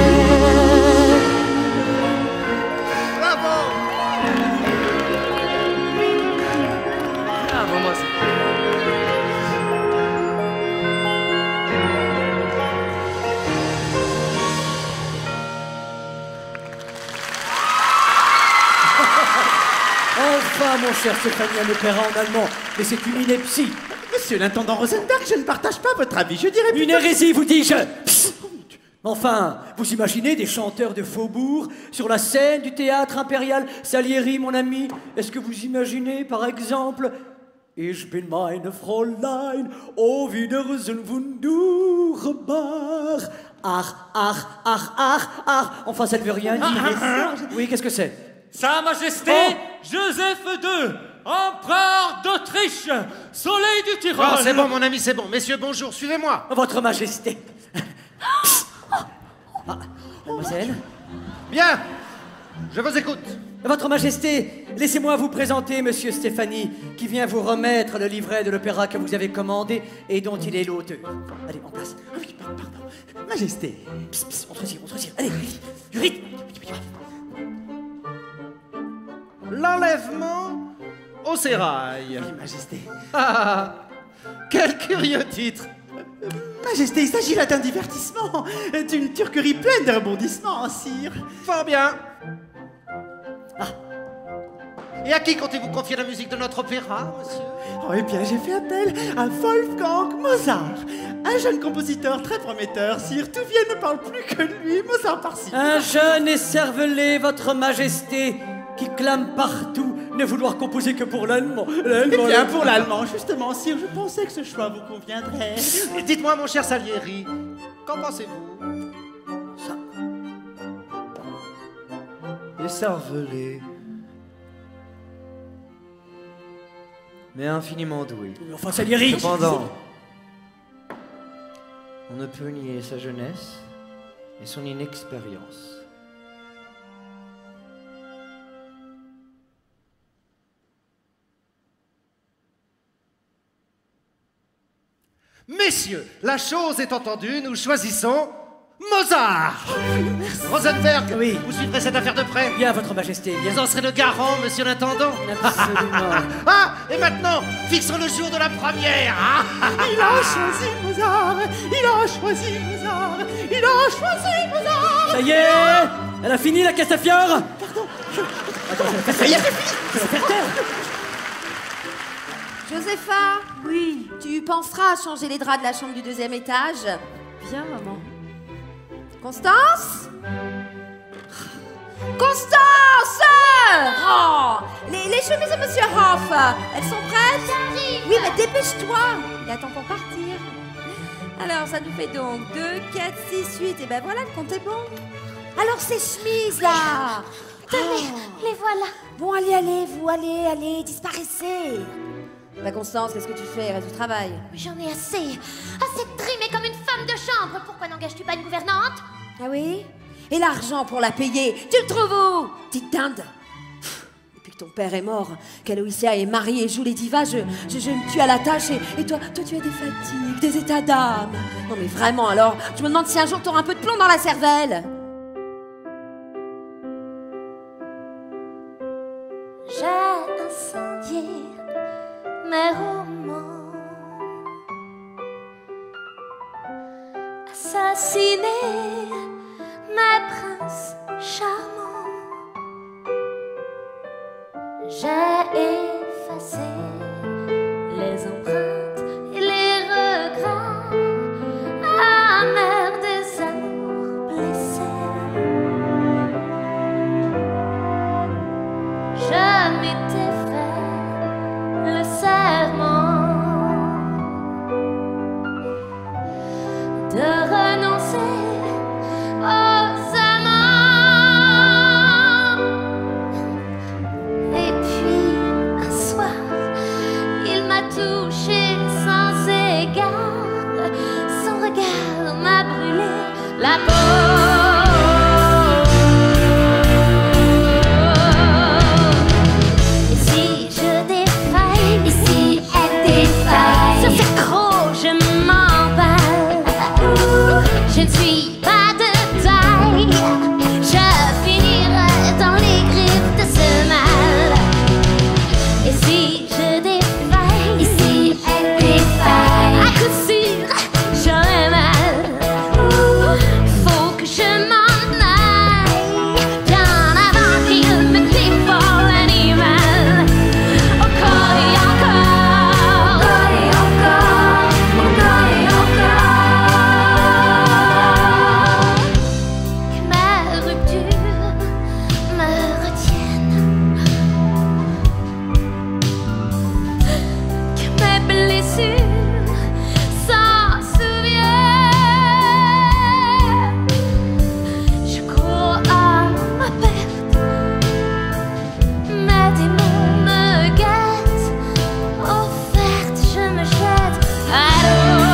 Bravo, moi ça. Enfin, mon cher Stéphanie, un opéra en allemand. Mais c'est une ineptie. Monsieur l'intendant Rosenberg, je ne partage pas votre avis. Je dirais Une hérésie, vous dis-je. Psst. Enfin, vous imaginez des chanteurs de faubourg sur la scène du théâtre impérial Salieri, mon ami? Est-ce que vous imaginez, par exemple, Ich bin meine Fräulein, oh Wiedersehen wunderbar. Ach, ach, ach, ach, ach. Enfin, ça ne veut rien dire. Oui, qu'est-ce que c'est? Sa Majesté Joseph II, empereur d'Autriche, soleil du Tyrol. Oh, c'est bon, mon ami, c'est bon. Messieurs, bonjour, suivez-moi. Votre Majesté. Ah, mademoiselle? Bien, je vous écoute. Votre Majesté, laissez-moi vous présenter Monsieur Stéphanie, qui vient vous remettre le livret de l'opéra que vous avez commandé et dont il est l'auteur. Allez, en place. Ah oui, pardon. Majesté. Psst, psst, on se retire. Allez, du rythme. L'enlèvement au sérail. Oui, Majesté. Ah, quel curieux titre. Majesté, il s'agit là d'un divertissement, d'une turquerie pleine de rebondissements, sire. Fort bien. Et à qui comptez-vous confier la musique de notre opéra, monsieur? Oh, eh bien, j'ai fait appel à Wolfgang Mozart, un jeune compositeur très prometteur, sire. Tout Vienne ne parle plus que de lui, Mozart par-ci. Un jeune écervelé, votre Majesté, qui clame partout ne vouloir composer que pour l'allemand. Eh bien, pour l'allemand, justement, sire, je pensais que ce choix vous conviendrait. Et dites-moi, mon cher Salieri, qu'en pensez-vous? Ça. Écervelé. Mais infiniment doué. Enfin, Salieri. Cependant, on ne peut nier sa jeunesse et son inexpérience. Messieurs, la chose est entendue, nous choisissons Mozart. Rosenberg, oui. Vous suivrez cette affaire de près? Bien, votre Majesté, bien. Vous en serez le garant, monsieur l'intendant? Absolument. Ah, et maintenant, fixons le jour de la première. Il a choisi Mozart, il a choisi Mozart, il a choisi Mozart. Ça y est, elle a fini la Castafiore. Pardon. Attends, ça y est, c'est fini. Je vais faire taire. Josépha, oui, tu penseras à changer les draps de la chambre du deuxième étage. Bien, maman. Constance? Constance! Oh, les chemises de Monsieur Hoff, elles sont prêtes? J'arrive. Oui, mais dépêche-toi, il attend pour partir. Alors, ça nous fait donc 2, 4, 6, 8, et ben voilà, le compte est bon. Alors, ces chemises, là! Tenez, les voilà. Bon, allez, disparaissez. Bah Constance, qu'est-ce que tu fais? Reste du travail. J'en ai assez. Assez de trimer comme une femme de chambre. Pourquoi n'engages-tu pas une gouvernante? Ah oui? Et l'argent pour la payer, tu le trouves où? Petite dinde. ton père est mort, qu'Aloïsia est mariée et joue les divas, je me tue à la tâche et toi tu as des fatigues, des états d'âme. Non mais vraiment alors, je me demande si un jour t'auras un peu de plomb dans la cervelle. J'ai incendié mes romans, assassiné mes princes charmants. J'ai effacé les empreintes et les regrets amers des amours blessés. Je m'étais fait le serment de renoncer aux amants. Et puis un soir, il m'a touché sans égard. Son regard m'a brûlé la peau. Et si je défaille, et si elle défaille, sur ses crocs je m'emballe. Je ne suis pas de taille, je finirai dans les griffes de ce mal. Et si je défaille, et si elle défaille, à coup sûr j'aurai mal. Faut que je m'en aille bien avant qu'il me dévore l'animal. Encore et encore, encore et encore, encore et encore. Que ma rupture me retienne, que mes blessures s'en souviennent. Je cours à ma perte, mes démons me guettent. Offerte, je me jette à l'eau.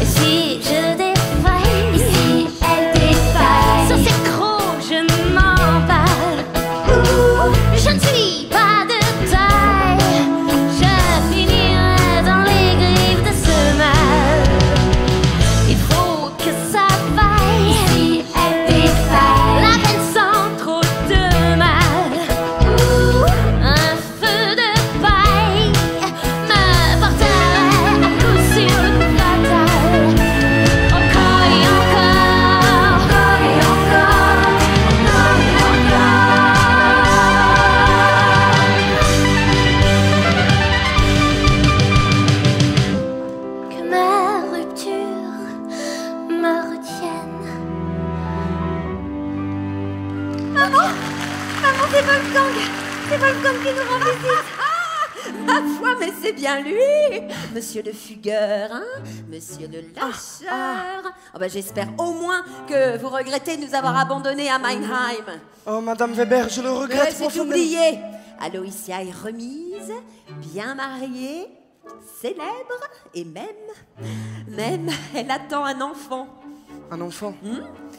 Et si je défaille, et si elle défaille, sur ses crocs je m'emballe. Je ne suis pas de taille, je finirai dans les griffes de ce mal. Il faut que ça vaille, et si elle défaille, la peine sans trop de mal. Un feu de paille me porterait à coup sûr fatal. Encore et encore, encore et encore, encore et encore. Que ma rupture me retienne. Maman, c'est Wolfgang. C'est Wolfgang qui nous rend visite. Ma foi, mais c'est bien lui, monsieur le fugueur, hein, monsieur le lâcheur. Oh, ben, j'espère au moins que vous regrettez de nous avoir abandonnés à Meinheim. Oh, Madame Weber, je le regrette C'est profondément. oublié. Aloïsia est remise, bien mariée, célèbre et même, elle attend un enfant. Un enfant?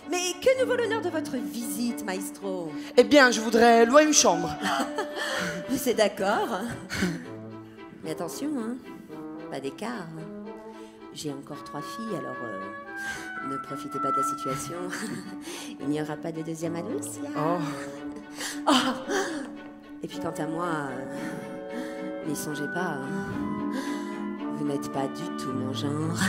Mais que nous vaut l'honneur de votre visite, maestro? Eh bien, je voudrais louer une chambre. C'est d'accord. Mais attention, hein, pas d'écart. J'ai encore 3 filles, alors ne profitez pas de la situation. Il n'y aura pas de deuxième Aloïsia. Oh. Et puis quant à moi, n'y songez pas. Hein. Vous n'êtes pas du tout mon genre.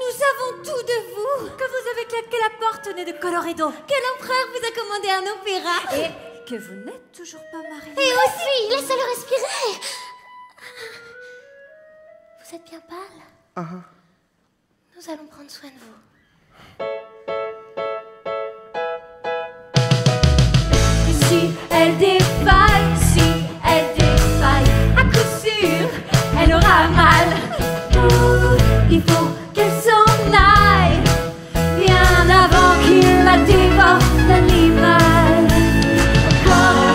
Nous savons tout de vous. Que vous avez claqué la porte née de Coloredo. Que l'empereur vous a commandé un opéra. Et que vous n'êtes toujours pas mariée. Et aussi, laissez-le respirer. Vous êtes bien pâle. Nous allons prendre soin de vous. Si elle défaille, si elle défaille, à coup sûr, elle aura mal. Il faut qu'elle s'en aille, bien avant qu'il la dévore l'animal. Encore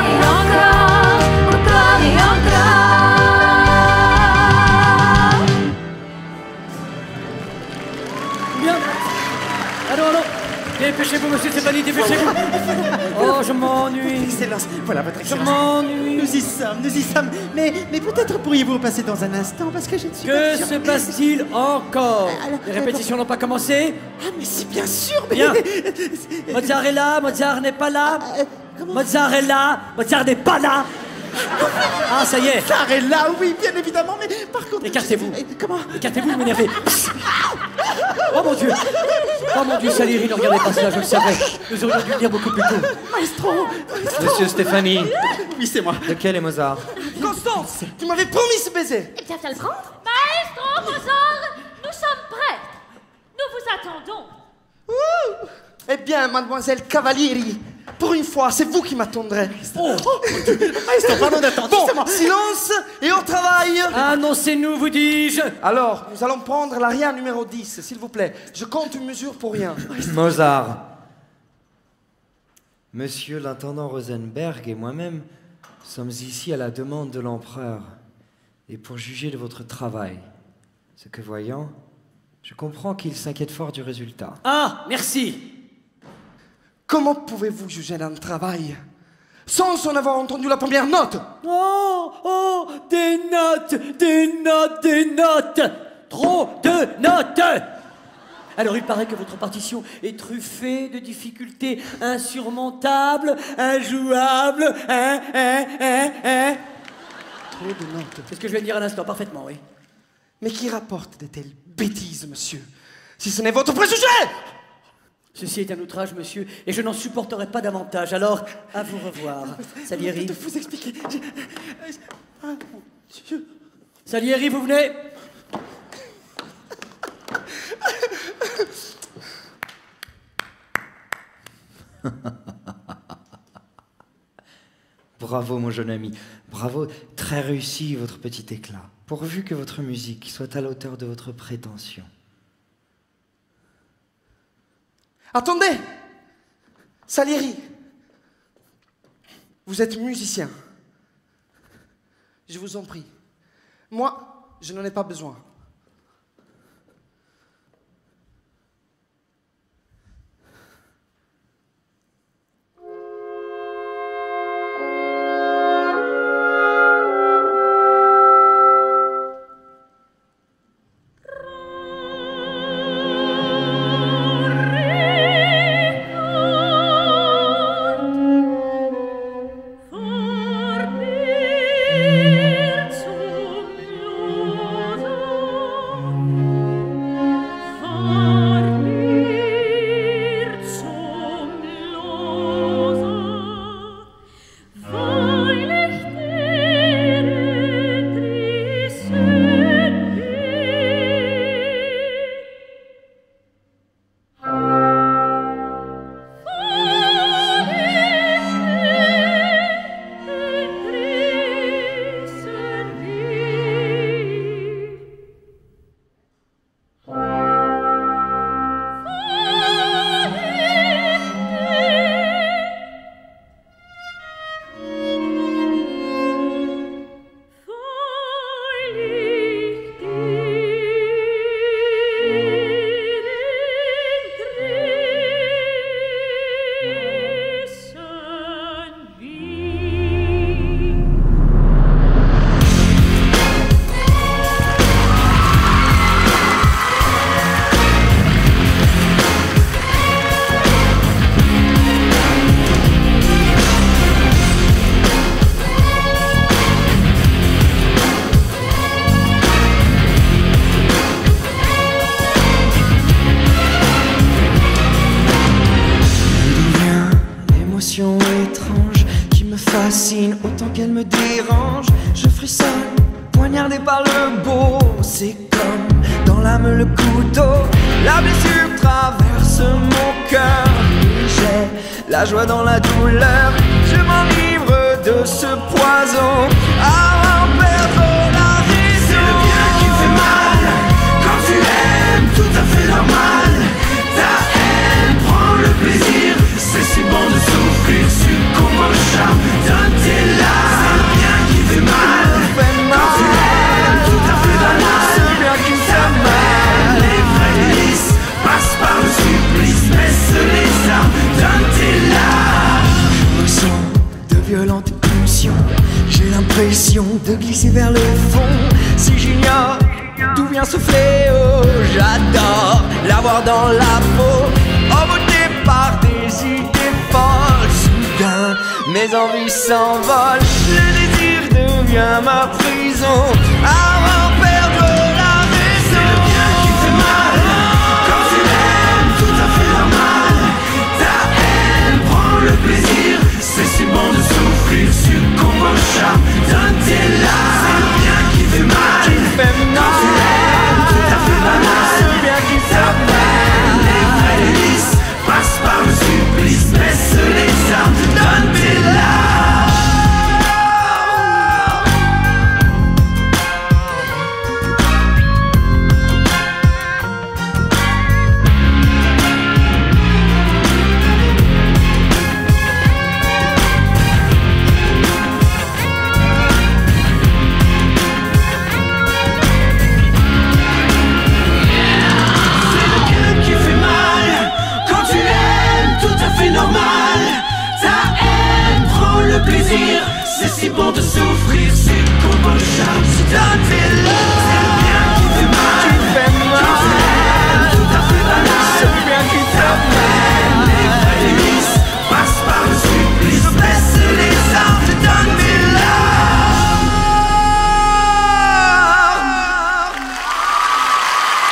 et encore, encore et encore. Excellence, voilà votre Excellence. Comment Nous y sommes. Mais peut-être pourriez-vous repasser dans un instant parce que je ne suis pas sûre. Que se passe-t-il encore? Les répétitions n'ont pas commencé? Ah mais si, bien sûr, mais... Bien. Mozart est là, Mozart n'est pas là. Mozart est là, Mozart n'est pas là. Ah, ça y est. Mozart est là, oui, bien évidemment, mais par contre... Écartez-vous. Comment? Écartez-vous, vous m'énervez. Oh mon Dieu. Oh mon Dieu, Salieri, ne regardez pas cela, je le savais. Nous aurions dû le dire beaucoup plus tôt. Maestro. Monsieur Stéphanie. Oui, c'est moi. Lequel est Mozart? Constance, tu m'avais promis ce baiser. Eh bien, viens le prendre. Maestro, Mozart, nous sommes prêts. Nous vous attendons. Ouh. Eh bien, mademoiselle Cavalieri, pour une fois, c'est vous qui m'attendrez. Maestro, pardon d'attendre. Bon, silence et au travail. Annoncez-nous, vous dis-je. Alors, nous allons prendre l'aria numéro 10, s'il vous plaît. Je compte une mesure pour rien. Mozart. Monsieur l'intendant Rosenberg et moi-même sommes ici à la demande de l'empereur et pour juger de votre travail. Ce que voyant, je comprends qu'il s'inquiète fort du résultat. Ah, merci. Comment pouvez-vous juger d'un travail sans en avoir entendu la première note? Oh, des notes. Trop de notes. Alors il paraît que votre partition est truffée de difficultés insurmontables, injouables, Trop de notes. C'est ce que je viens de dire à l'instant, parfaitement, oui. Mais qui rapporte de telles bêtises, monsieur? Si ce n'est votre préjugé! Ceci est un outrage, monsieur, et je n'en supporterai pas davantage. Alors, à vous revoir. Salieri. Je vais vous expliquer. Ah, mon Dieu. Salieri, vous venez? Bravo, mon jeune ami. Bravo, très réussi votre petit éclat. Pourvu que votre musique soit à la hauteur de votre prétention. Attendez! Salieri, vous êtes musicien. Je vous en prie. Moi, je n'en ai pas besoin. Étrange qui me fascine autant qu'elle me dérange. Je frissonne, poignardé par le beau. C'est comme dans l'âme le couteau. La blessure traverse mon cœur. J'ai la joie dans la douleur. Je m'enivre de ce poison avant de perdre la raison. C'est le bien qui fait mal quand tu aimes, tout à fait normal. Ta haine prend le plaisir. C'est si bon de souffrir, succombe au charme, donne tes larmes. C'est le bien qui fait mal quand tu aimes, tout à fait banal. C'est le bien qui fait mal. Les vrais délices passent par le supplice, baisse les armes, donne tes larmes. Je me sens de glisser vers le fond. Si j'ignore d'où vient ce fléau, j'adore l'avoir dans la peau, envoûté par des idées folles. Soudain, mes envies s'envolent, le désir devient ma prison, avant de perdre la raison. C'est le bien qui fait mal, quand tu l'aimes, tout à fait normal. Ta haine prend le plaisir, c'est si bon de souffrir, succombe au charme, donne tes larmes. C'est le bien qui fait mal, quand tu l'aimes, tout à fait banal. C'est le bien qui fait mal, les vrais délices passent par le supplice, baisse les armes, donne tes larmes. Plaisir, c'est si bon de souffrir, c'est comme un charme, c'est un télo. C'est le bien qui fait mal, quand tu l'aimes, tout à fait banal. C'est le bien qui fait mal, les vrais délices passent par le supplice, baisse les armes, te donne des larmes.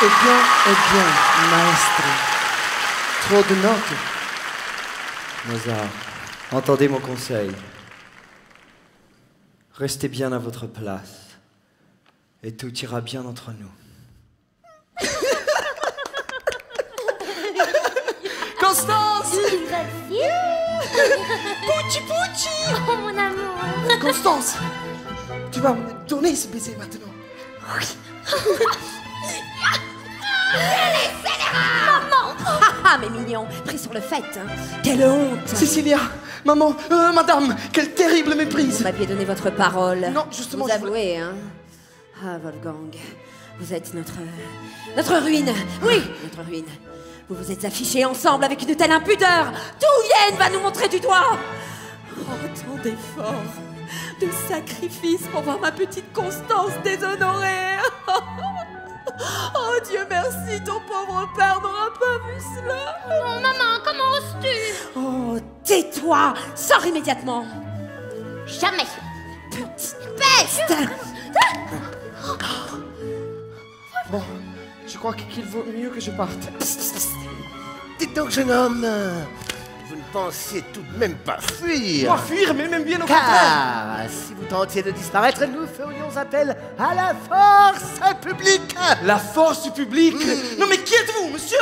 Eh bien, maestro, trop de notes. Mozart, entendez mon conseil. Restez bien à votre place, et tout ira bien entre nous. Constance! Pucci Pucci! Oh mon amour! Constance! Tu vas me donner ce baiser maintenant. Oui. Maman! Ah, mes mignons, pris sur le fait, hein. Quelle honte! Cécilia, maman, madame, quelle terrible méprise! Vous m'aviez donné votre parole. Non, justement, vous avouez, hein. Ah, Wolfgang, vous êtes notre ruine. Oui, notre ruine. Vous vous êtes affichés ensemble avec une telle impudeur. D'où Vienne va nous montrer du doigt. Oh, tant d'efforts, de sacrifices pour voir ma petite Constance déshonorée. Oh Dieu merci, ton pauvre père n'aura pas vu cela. Oh maman, comment oses-tu? Oh, tais-toi, sors immédiatement. Jamais. Petite peste. Bon, je crois qu'il vaut mieux que je parte. Dites donc, jeune homme, vous ne pensiez tout de même pas fuir. Moi fuir, mais même bien au contraire. Car si vous tentiez de disparaître, nous ferions appel à la force publique. La force publique? Non mais qui êtes-vous, monsieur?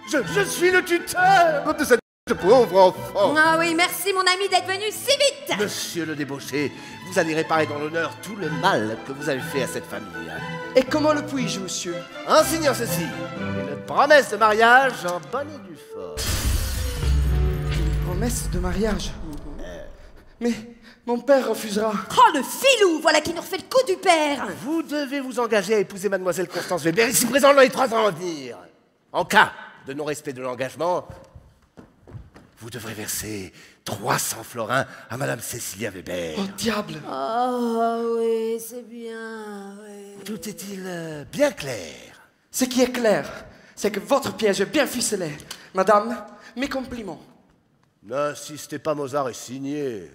Je suis le tuteur de cette pauvre enfant. Ah oui, merci mon ami d'être venu si vite. Monsieur le débauché, vous allez réparer dans l'honneur tout le mal que vous avez fait à cette famille. Et comment le puis-je, monsieur? En signant ceci, une promesse de mariage en bonne et due forme. Une promesse de mariage? Mais mon père refusera. Oh, le filou, voilà qui nous refait le coup du père. Vous devez vous engager à épouser mademoiselle Constance Weber, ici présente dans les 3 ans à venir. En cas de non-respect de l'engagement, vous devrez verser 300 florins à madame Cécilia Weber. Oh, diable! Oh, oui, c'est bien, oui. Tout est-il bien clair? Ce qui est clair, c'est que votre piège est bien ficelé. Madame, mes compliments. N'insistez pas, Mozart est signé.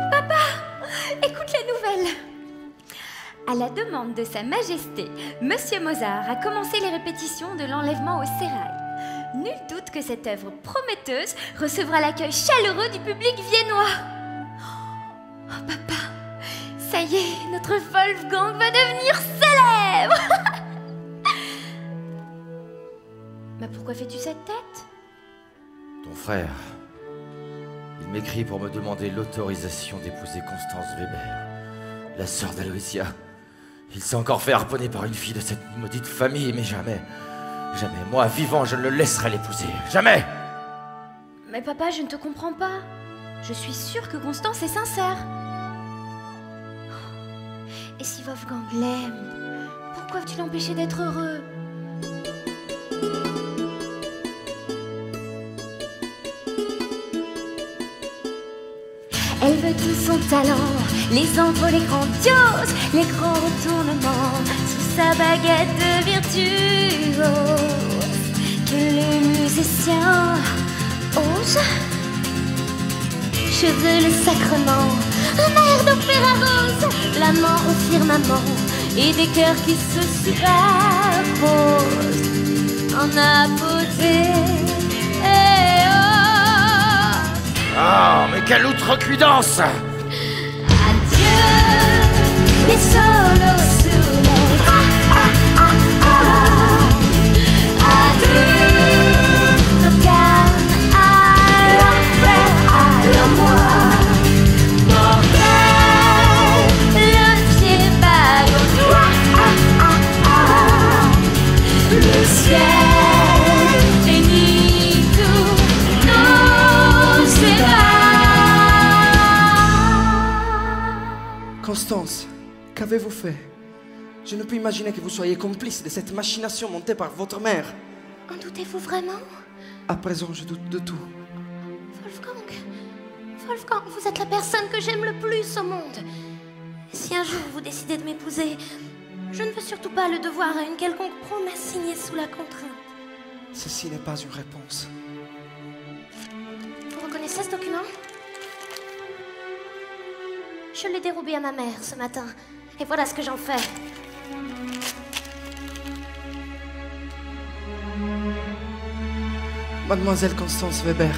Papa, écoute les nouvelles. À la demande de Sa Majesté, Monsieur Mozart a commencé les répétitions de l'enlèvement au sérail. Nul doute que cette œuvre prometteuse recevra l'accueil chaleureux du public viennois. Oh papa, ça y est, notre Wolfgang va devenir célèbre. Mais pourquoi fais-tu cette tête? Ton frère, il m'écrit pour me demander l'autorisation d'épouser Constance Weber, la sœur d'Aloysia. Il s'est encore fait harponner par une fille de cette maudite famille, mais jamais, moi, vivant, je ne le laisserai l'épouser. Jamais! Mais papa, je ne te comprends pas. Je suis sûre que Constance est sincère. Et si Wolfgang l'aime, pourquoi veux-tu l'empêcher d'être heureux? Elle veut tout son talent, les envolées grandioses, les grands retournements sous sa baguette de virtuose. Que les musiciens osent. Je veux le sacrement, un air d'opéra rose, l'amant au firmament et des cœurs qui se superposent en apothéose. Ah, mais quelle outrecuidance! Adieu, les solos sous les... Adieu, nos carnes à l'enfer, alors moi, mortel, le pied vague au doigt, le ciel bénit tous nos erreurs. Constance, qu'avez-vous fait? Je ne peux imaginer que vous soyez complice de cette machination montée par votre mère. En doutez-vous vraiment? À présent, je doute de tout. Wolfgang, vous êtes la personne que j'aime le plus au monde. Si un jour vous décidez de m'épouser, je ne veux surtout pas le devoir à une quelconque promesse signée sous la contrainte. Ceci n'est pas une réponse. Vous reconnaissez ce document? Je l'ai dérobé à ma mère ce matin, et voilà ce que j'en fais. Mademoiselle Constance Weber,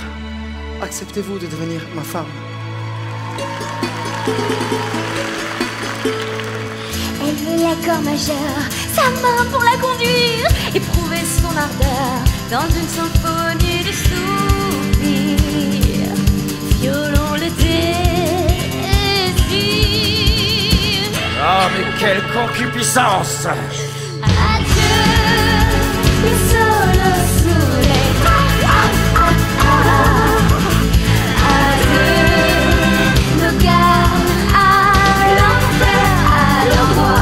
acceptez-vous de devenir ma femme? Elle veut l'accord majeur, sa main pour la conduire, éprouver son ardeur dans une symphonie du soupir. Violon le désir. Ah, mais quelle concupiscence! Adieu, les solos sous les... Adieu, nos gardes à l'enfer, alors moi,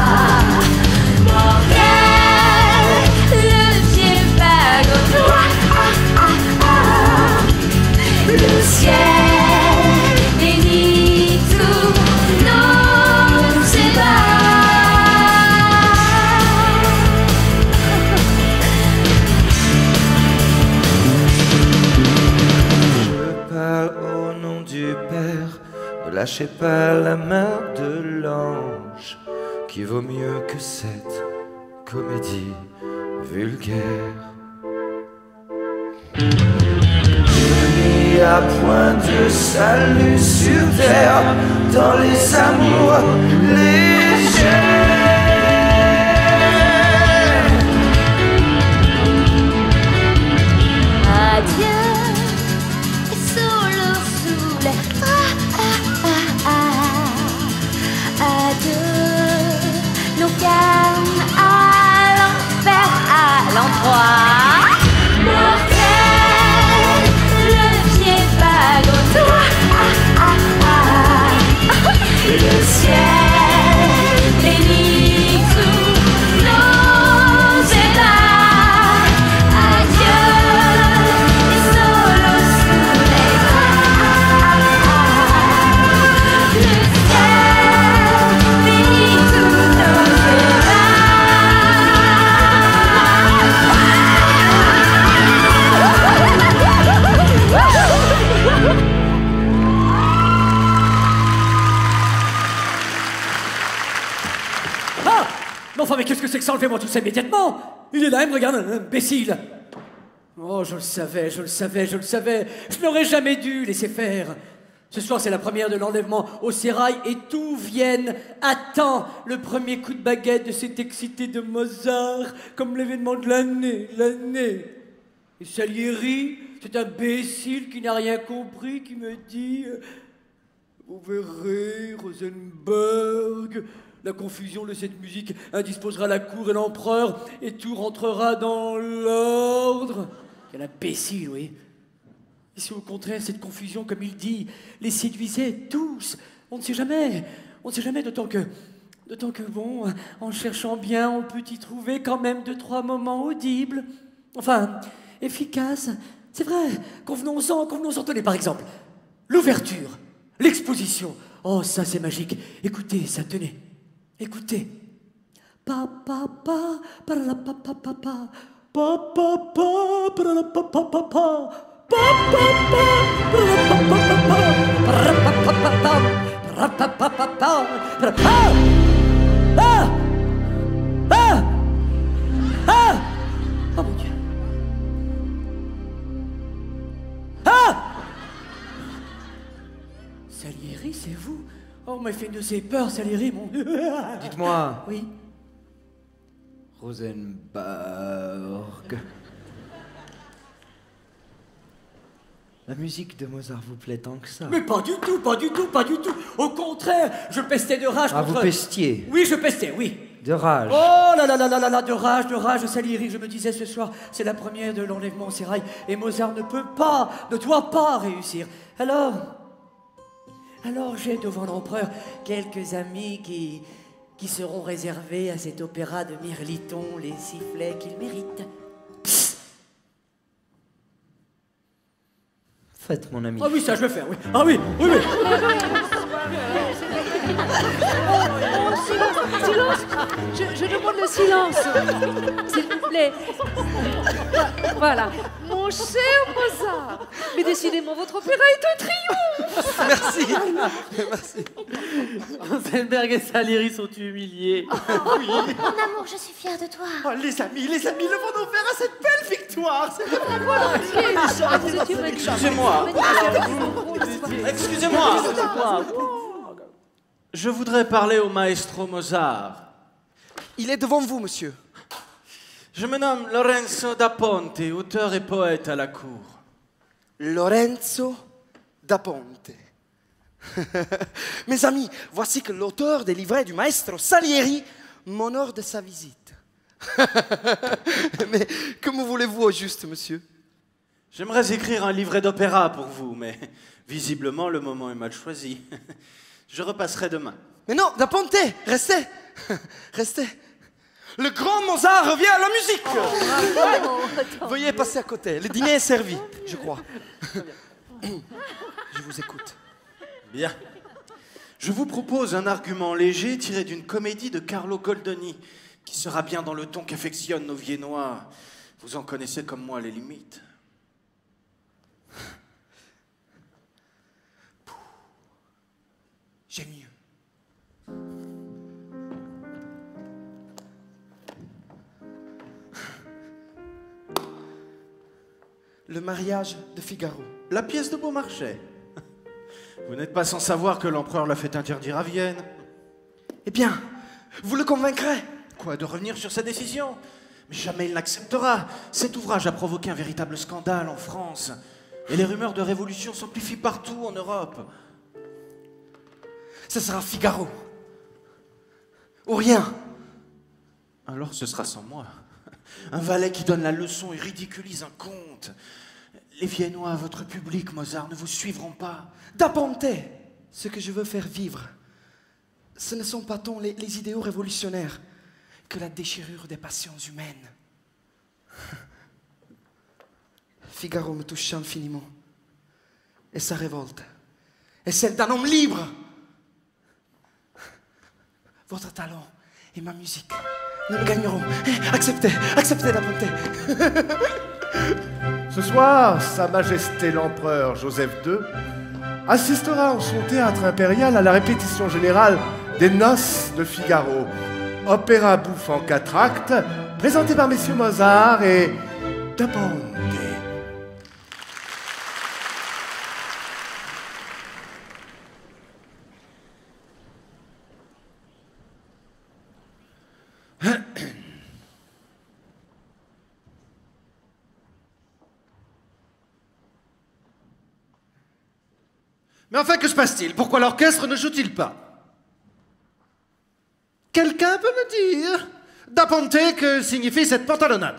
mortel, le pied vague au doigt, le ciel bénit tous nos ébats. Au nom du Père, ne lâchez pas la main de l'ange, qui vaut mieux que cette comédie vulgaire. Il n'y a point de salut sur terre dans les amours légers. Adieu. Adieu, nos carnes à l'enfer, à l'endroit mortel, le pied vague au doigt, le ciel bénit tous nos ébats. Adieu, les solos sous les le ciel bénit tous nos Ah! Mais enfin, mais qu'est-ce que c'est que ça? Enlevez-moi tout ça immédiatement! Il est là, il me regarde, un imbécile! Oh, je le savais, je le savais, je le savais! Je n'aurais jamais dû laisser faire! Ce soir, c'est la première de l'enlèvement au sérail et tout Vienne attend le premier coup de baguette de cet excité de Mozart comme l'événement de l'année. Et Salieri, cet imbécile qui n'a rien compris, qui me dit « Vous verrez, Rosenberg, la confusion de cette musique indisposera la cour et l'empereur et tout rentrera dans l'ordre. » Quel imbécile, oui. Et si au contraire, cette confusion, comme il dit, les séduisait tous, on ne sait jamais, d'autant que, bon, en cherchant bien, on peut y trouver quand même 2-3 moments audibles, enfin, efficaces. C'est vrai, convenons-en, tenez par exemple, l'ouverture L'exposition. Oh, ça c'est magique. Écoutez, ça tenez. Écoutez. Pa pa pa pa la pa pa pa pa pa pa pa pa la pa pa pa pa pa pa pa pa pa pa oh mon Dieu. Salieri, c'est vous? Oh, mais faites-nous peur, Salieri, mon Dieu. Dites-moi. Oui. Rosenberg. La musique de Mozart vous plaît tant que ça? Mais pas du tout, pas du tout, pas du tout. Au contraire, je pestais de rage Ah, contre... vous pestiez? Oui, je pestais, oui. De rage? Oh là là là là là là, de rage, Salieri. Je me disais ce soir, c'est la première de l'enlèvement au sérail et Mozart ne doit pas réussir. Alors j'ai devant l'empereur quelques amis qui seront réservés à cet opéra de Mirliton, les sifflets qu'il mérite. Faites, mon ami. Ah oui, ça je vais faire, oui. Ah oui, oui, oui. Silence. Je demande le silence, s'il vous plaît. Voilà. Mon cher Mozart, mais décidément, votre opéra est un triomphe. Merci. Merci. Rosenberg et Salieri sont humiliés. Mon amour, je suis fière de toi. Oh, les amis, levons nos verres à cette belle victoire. Excusez-moi. Je voudrais parler au maestro Mozart. Il est devant vous, monsieur. Je me nomme Lorenzo da Ponte, auteur et poète à la cour. Lorenzo da Ponte. Mes amis, voici que l'auteur des livrets du maestro Salieri m'honore de sa visite. Mais que me voulez-vous au juste, monsieur? J'aimerais écrire un livret d'opéra pour vous, mais visiblement le moment est mal choisi. Je repasserai demain. Mais non, da Ponte, restez. Restez. Le grand Mozart revient à la musique. Veuillez passer à côté. Le dîner est servi, je crois. Je vous écoute. Bien. Je vous propose un argument léger tiré d'une comédie de Carlo Goldoni, qui sera bien dans le ton qu'affectionnent nos Viennois. Vous en connaissez comme moi les limites. J'ai mieux. Le mariage de Figaro. La pièce de Beaumarchais. Vous n'êtes pas sans savoir que l'empereur l'a fait interdire à Vienne. Eh bien, vous le convaincrez. Quoi, de revenir sur sa décision? Mais jamais il n'acceptera. Cet ouvrage a provoqué un véritable scandale en France. Et les rumeurs de révolution s'amplifient partout en Europe. Ce sera Figaro. Ou rien. Alors ce sera sans moi. Un valet qui donne la leçon et ridiculise un conte. Les Viennois, votre public, Mozart, ne vous suivront pas. Da Ponte, ce que je veux faire vivre, ce ne sont pas tant les idéaux révolutionnaires que la déchirure des passions humaines. Figaro me touche infiniment. Et sa révolte est celle d'un homme libre. Votre talent et ma musique, nous le gagnerons. Acceptez Da Ponte. Ce soir, Sa Majesté l'Empereur Joseph II assistera en son théâtre impérial à la répétition générale des Noces de Figaro, opéra bouffe en 4 actes, présenté par messieurs Mozart et Da Ponte. Mais enfin, que se passe-t-il? Pourquoi l'orchestre ne joue-t-il pas? Quelqu'un peut me dire, Da Ponte, que signifie cette pantalonnade?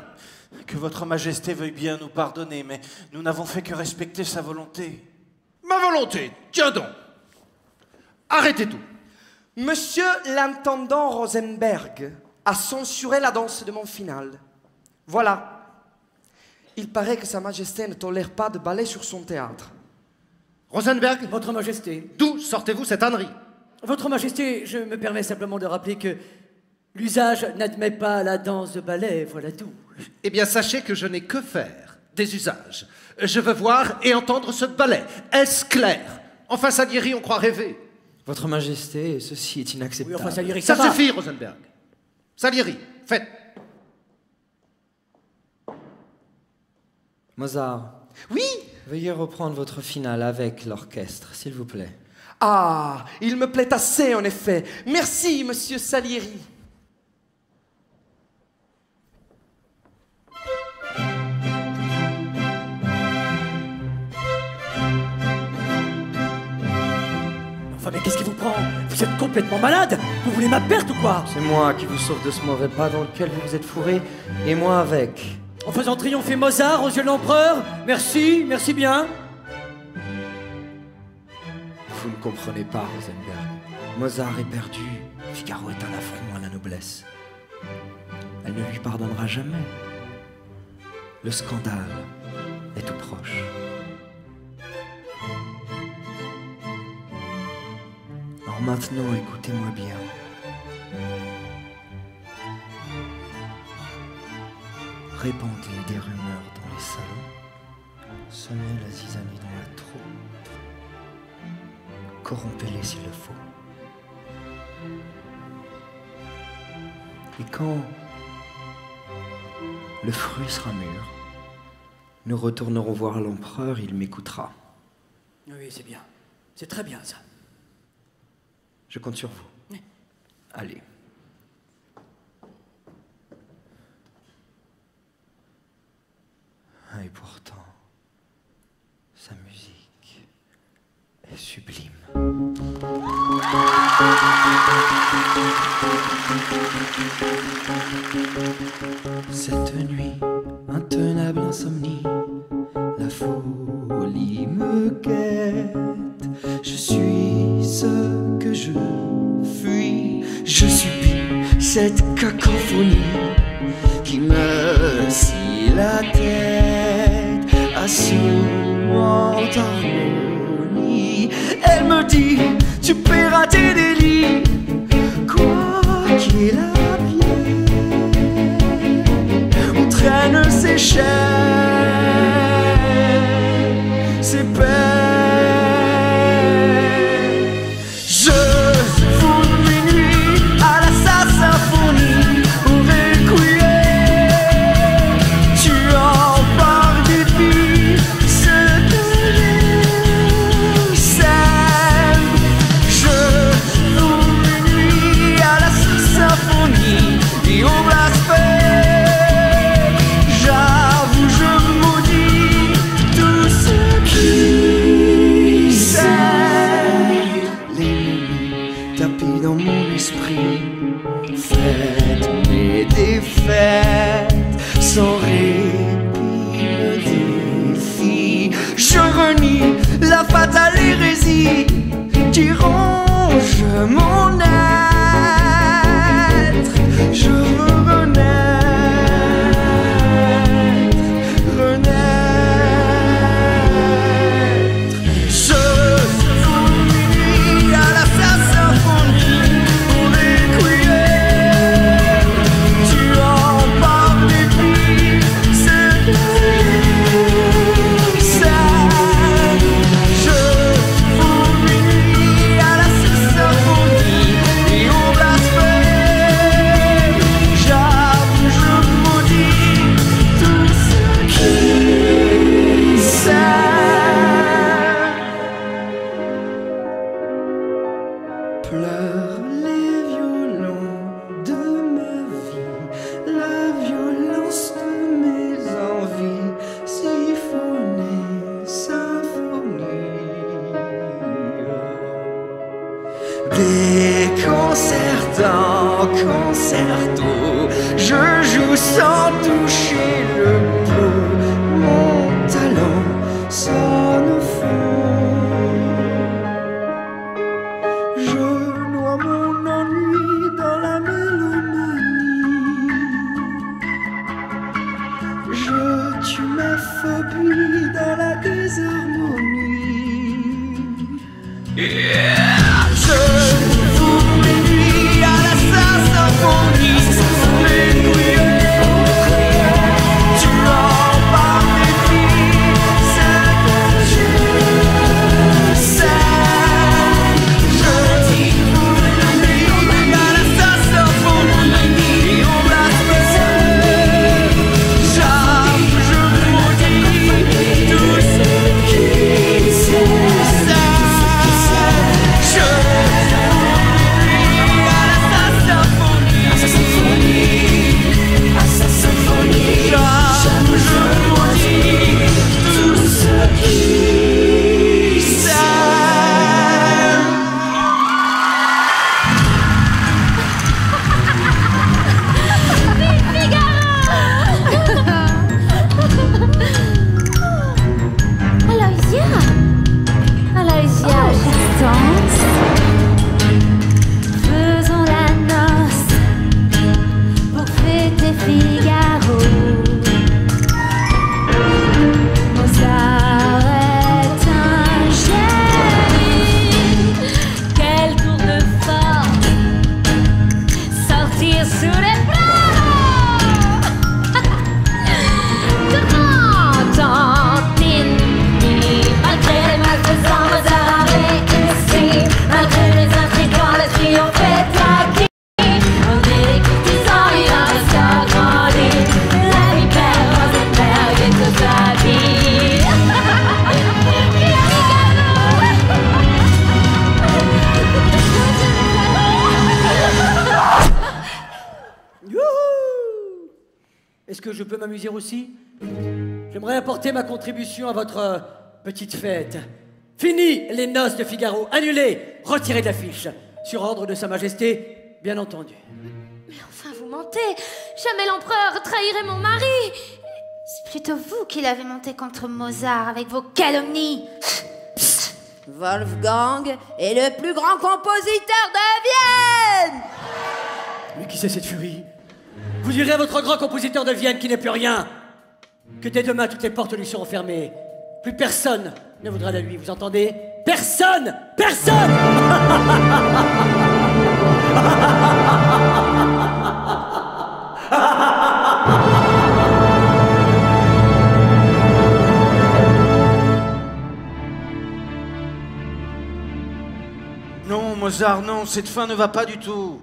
Que votre majesté veuille bien nous pardonner, mais nous n'avons fait que respecter sa volonté. Ma volonté? Tiens donc. Arrêtez tout. Monsieur l'intendant Rosenberg a censuré la danse de mon final. Voilà. Il paraît que Sa Majesté ne tolère pas de ballet sur son théâtre. Rosenberg? Votre Majesté. D'où sortez-vous cette ânerie? Votre Majesté, je me permets simplement de rappeler que l'usage n'admet pas la danse de ballet, voilà tout. Eh bien, sachez que je n'ai que faire des usages. Je veux voir et entendre ce ballet. Est-ce clair? Enfin, Salieri, on croit rêver. Votre Majesté, ceci est inacceptable. Oui, enfin, Salieri, ça va. suffit, Rosenberg. Salieri, faites. Mozart. Oui? Veuillez reprendre votre finale avec l'orchestre, s'il vous plaît. Ah, il me plaît assez, en effet. Merci, monsieur Salieri. Enfin, mais qu'est-ce qui vous prend? Vous êtes complètement malade? Vous voulez ma perte ou quoi? C'est moi qui vous sauve de ce mauvais pas dans lequel vous vous êtes fourré, et moi avec. En faisant triompher Mozart aux yeux de l'empereur? Merci, merci bien. Vous ne comprenez pas, Rosenberg. Mozart est perdu. Figaro est un affront à la noblesse. Elle ne lui pardonnera jamais. Le scandale est tout proche. Alors maintenant, écoutez-moi bien. Répandez des rumeurs dans les salons. Semez la zizanie dans la troupe. Corrompez-les s'il le faut. Et quand le fruit sera mûr, nous retournerons voir l'empereur, il m'écoutera. Oui, c'est bien. C'est très bien, ça. Je compte sur vous. Oui. Allez. Et pourtant, sa musique est sublime. Cette nuit, intenable insomnie, la folie me guette. Je suis ce que je fuis, je subis cette cacophonie qui me scie la tête, assommant harmonie. Elle me dit, tu paieras tes délits, quoi qu'il advienne. On traîne ses chaînes, ses peines. Je foule mes nuits à la symphonie, au requiem. Tu emportes des filles, ce que j'aime. Je foule mes nuits à la symphonie et au blasphème. J'avoue, je maudis tout ce qui sait. Les nuits tapées dans mon esprit, faites mes défaites, sans répit me défie. Je renie la fatale hérésie qui ronge mon être. Je veux renaître, renaître. Je foule mes nuits à la symphonie, au requiem. Tu emportes des filles, ce que j'aime. Je foule mes nuits à la symphonie et au blasphème. J'avoue, je maudis tout ce qui s'aime. Pleurent les violons de ma vie, la violence de mes envies, symphonie, symphonie. Déconcertant, concerto, je joue sans toucher le pot, mon talent sonne faux. Je noie mon ennui dans la mélomanie. Je tue ma phobie dans la désharmonie. m'amuser aussi. J'aimerais apporter ma contribution à votre petite fête. Fini les noces de Figaro, annulées, retirées de l'affiche. Sur ordre de Sa Majesté, bien entendu. Mais enfin, vous mentez. Jamais l'empereur trahirait mon mari. C'est plutôt vous qui l'avez monté contre Mozart avec vos calomnies. Wolfgang est le plus grand compositeur de Vienne. Mais qui c'est cette furie? Vous direz à votre grand compositeur de Vienne qui n'est plus rien que dès demain toutes les portes lui seront fermées. Plus personne ne voudra de lui, vous entendez? Personne! Personne! Non, Mozart, non, cette fin ne va pas du tout.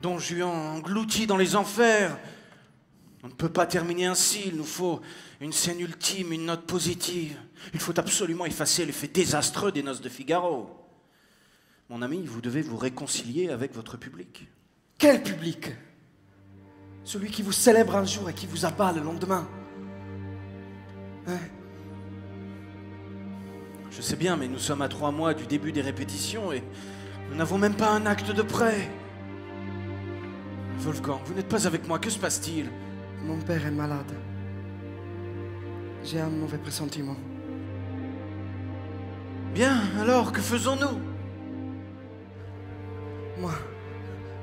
Don Juan englouti dans les enfers. On ne peut pas terminer ainsi, il nous faut une scène ultime, une note positive. Il faut absolument effacer l'effet désastreux des noces de Figaro. Mon ami, vous devez vous réconcilier avec votre public. Quel public? Celui qui vous célèbre un jour et qui vous abat le lendemain. Hein? Je sais bien, mais nous sommes à 3 mois du début des répétitions et nous n'avons même pas un acte de prêt. Wolfgang, vous n'êtes pas avec moi, que se passe-t-il? Mon père est malade. J'ai un mauvais pressentiment. Bien, alors, que faisons-nous? Moi,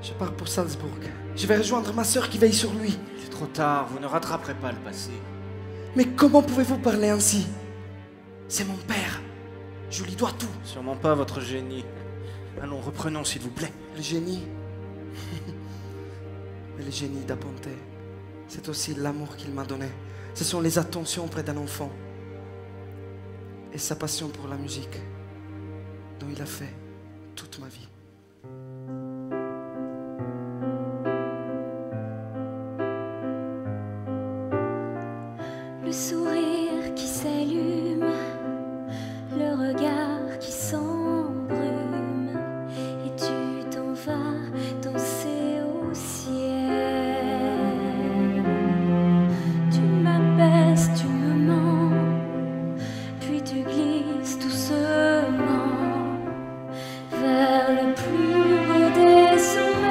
je pars pour Salzbourg. Je vais rejoindre ma sœur qui veille sur lui. Il est trop tard, vous ne rattraperez pas le passé. Mais comment pouvez-vous parler ainsi? C'est mon père. Je lui dois tout. Sûrement pas votre génie. Allons, reprenons, s'il vous plaît. Le génie? Mais le génie d'Aponte, c'est aussi l'amour qu'il m'a donné. Ce sont les attentions près d'un enfant. Et sa passion pour la musique, dont il a fait toute ma vie. Le sourire qui s'allume, le regard qui s'embrume, et tu t'en vas danser au ciel. Tu m'apaises, tu me mens, puis tu glisses doucement vers le plus beau des sommeils.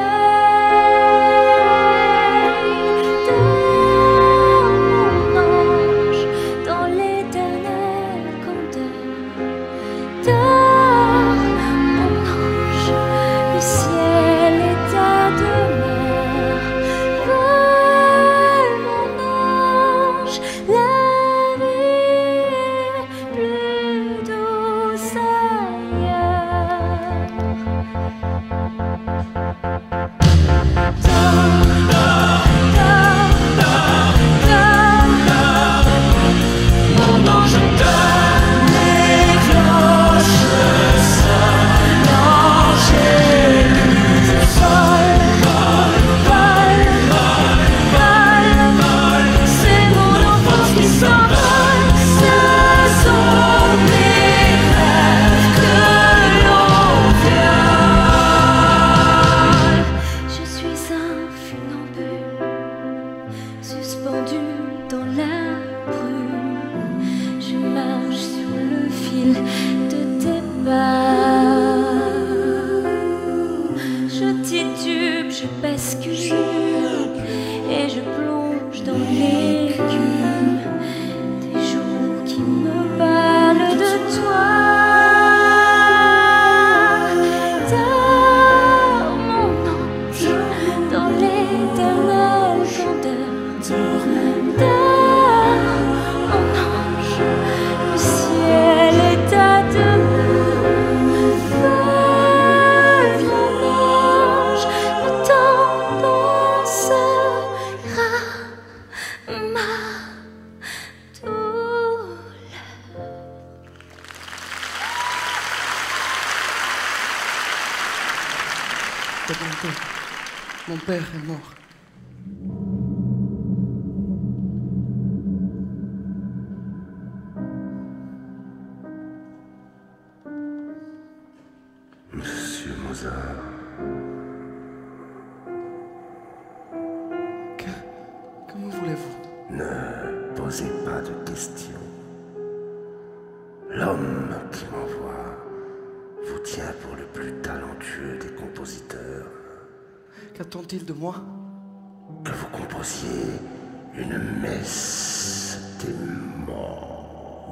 Mon père est mort. Monsieur Mozart. Comment voulez-vous? L'homme qui m'envoie vous tient pour le plus talentueux des compositeurs. Qu'attend-il de moi? Que vous composiez une messe des morts.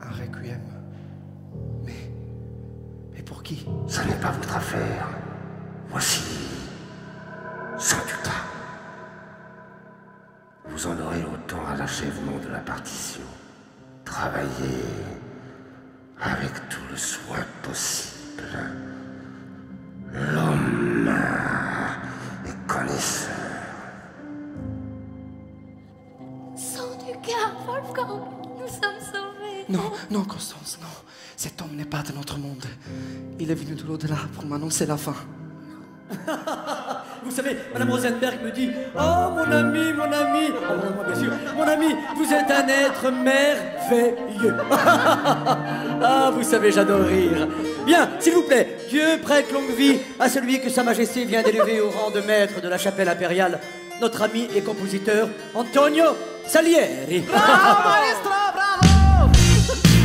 Un requiem. Mais pour qui? Ça n'est pas votre affaire. Voici 100 ducats. Vous en aurez autant à l'achèvement de la partition. Travaillez avec tout le soin possible. L'homme est connaisseur. 100 ducats, Wolfgang, nous sommes sauvés. Non, Constance, non. Cet homme n'est pas de notre monde. Il est venu de l'au-delà pour m'annoncer la fin. Vous savez, Madame Rosenberg me dit « Oh, mon ami, oh, moi bien sûr, mon ami, vous êtes un être merveilleux. » Ah, vous savez, j'adore rire. Bien, s'il vous plaît, Dieu prête longue vie à celui que Sa Majesté vient d'élever au rang de maître de la chapelle impériale, notre ami et compositeur Antonio Salieri. Bravo, maestro, bravo!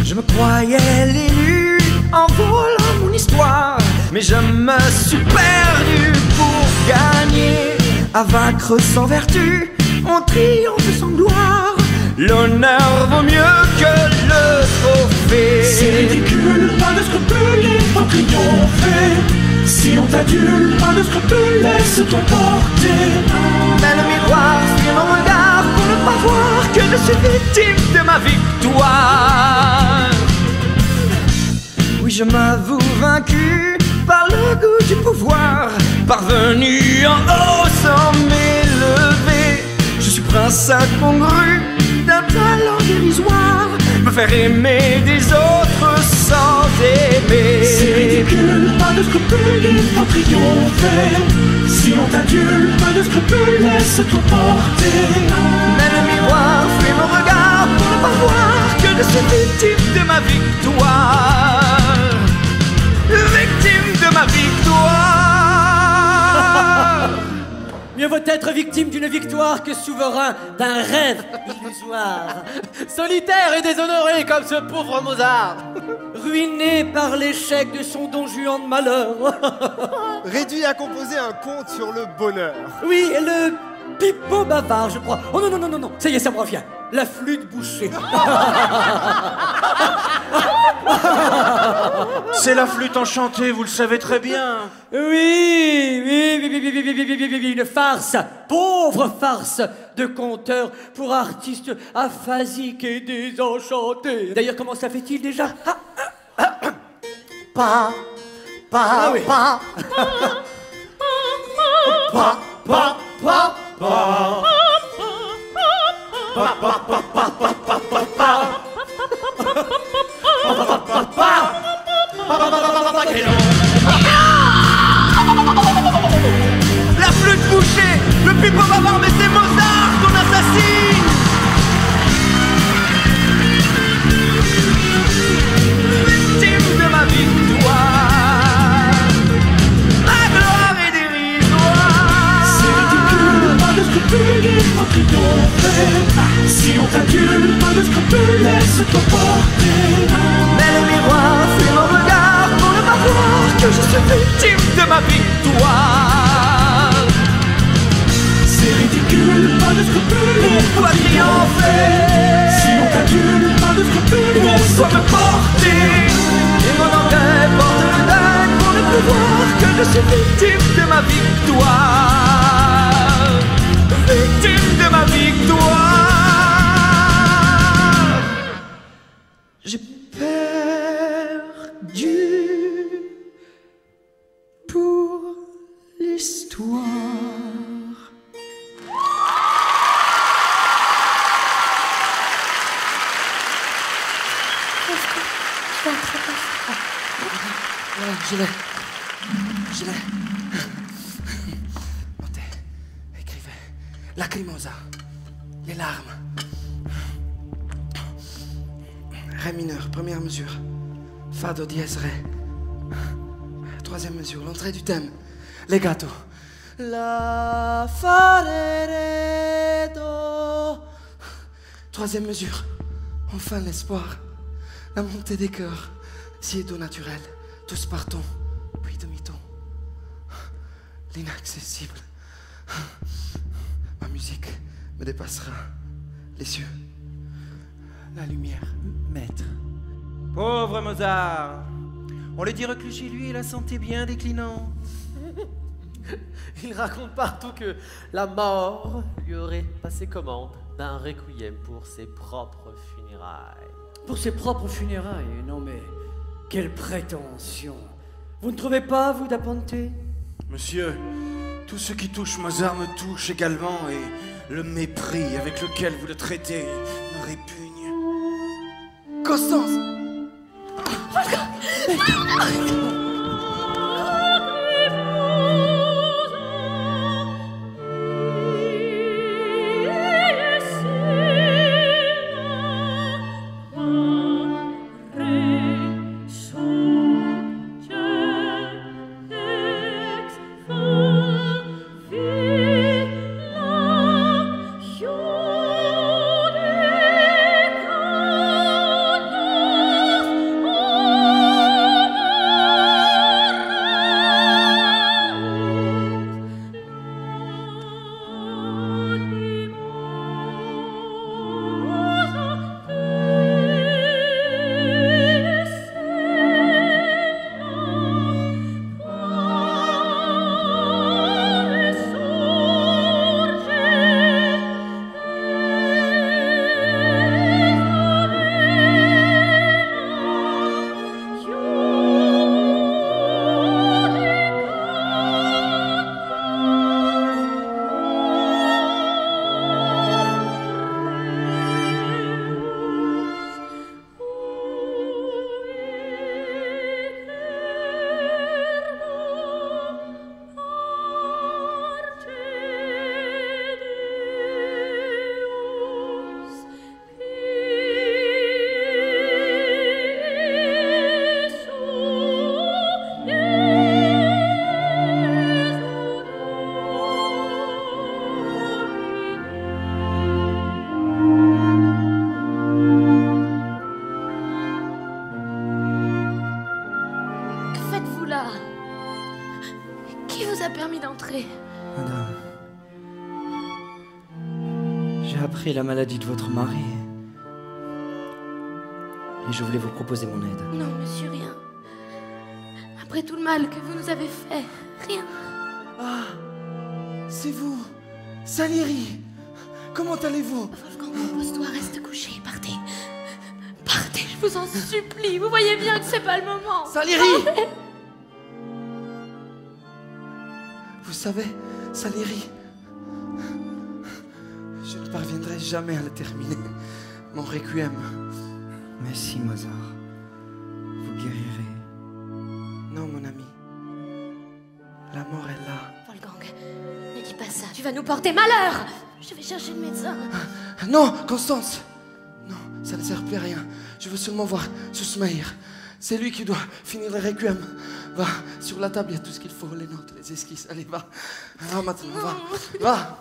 Je me croyais l'élu en volant mon histoire, mais je me suis perdu pour gagner. À vaincre sans vertu, on triomphe sans gloire. L'honneur vaut mieux que le trophée. C'est ridicule, pas de scrupules, il faut triompher. Si on t'adule, pas de scrupules, laisse-toi porter. Mais le miroir suit mon regard pour ne pas voir que je suis victime de ma victoire. Oui, je m'avoue vaincu par le goût du pouvoir, parvenu en haut sans m'élever. Je suis prince incongru d'un talent dérisoire, me faire aimer des autres sans aimer. C'est ridicule, pas de scrupules, il faut triompher. Si on t'adule, pas de scrupules, laisse-toi porter. Mais le miroir fuit mon regard pour ne pas voir que je suis victime de ma victoire. Victime de ma victoire. Mieux vaut être victime d'une victoire que souverain d'un rêve illusoire. Solitaire et déshonoré comme ce pauvre Mozart. Ruiné par l'échec de son Don Juan de malheur. Réduit à composer un conte sur le bonheur. Oui, et le pipeau bavard, je crois. Oh non, ça y est, ça me revient. La flûte bouchée. C'est la flûte enchantée, vous le savez très bien. Oui, une farce, pauvre farce de conteur pour artistes aphasiques et désenchantés. D'ailleurs, comment ça fait-il déjà? Pa, Ah oui. pa, pa, pa, pa, pa. La flûte bouchée, le pipeau bavard, mais c'est Mozart qu'on assassine. Victime de ma victoire, la gloire est dérisoire. C'est ridicule, pas de scrupules, il faut triompher. Si on t'adule, pas de scrupules, laisse-toi porter. Mais le miroir fuit mon regard pour ne pas voir que je suis victime de ma victoire. C'est ridicule, pas de scrupules, il faut triompher. Si on t'adule, pas de scrupules, laisse-toi me porter. Et mon orgueil porte le deuil pour ne plus voir que je suis victime de ma victoire. Victime de ma victoire. J'ai perdu pour l'histoire. Je l'ai. Notez, écrivez. Lacrimosa. Les larmes. Ré mineur, première mesure. Fa, do, dièse, ré. Troisième mesure, l'entrée du thème. Legato. La, fa, ré, ré, do. Troisième mesure. Enfin l'espoir, la montée des cœurs, si est au naturel, tous partons, puis demi-ton. L'inaccessible. Ma musique me dépassera les cieux. La lumière. Maître. Pauvre Mozart. On le dit reclus chez lui et la santé bien déclinante. Il raconte partout que la mort lui aurait passé commande d'un requiem pour ses propres funérailles. Pour ses propres funérailles, non mais quelle prétention! Vous ne trouvez pas, vous, d'Apponte? Monsieur, tout ce qui touche Mozart me touche également et le mépris avec lequel vous le traitez me répugne. Constance! Qui vous a permis d'entrer? Madame, j'ai appris la maladie de votre mari. Et je voulais vous proposer mon aide. Non, monsieur, rien. Après tout le mal que vous nous avez fait, rien. Ah, c'est vous, Salieri. Comment allez-vous? Wolfgang, repose-toi, reste couché, partez. Partez, je vous en supplie. Vous voyez bien que c'est pas le moment. Salieri! Vous savez, Salieri, je ne parviendrai jamais à le terminer. Mon requiem. Mais si, Mozart, vous guérirez. Non, mon ami. La mort est là. Wolfgang, ne dis pas ça. Tu vas nous porter malheur. Je vais chercher le médecin. Non, Constance. Non, ça ne sert plus à rien. Je veux seulement voir Susmaïr. C'est lui qui doit finir le requiem. Va, sur la table, il y a tout ce qu'il faut. Les notes, les esquisses. Allez, va. Va maintenant, va. Va.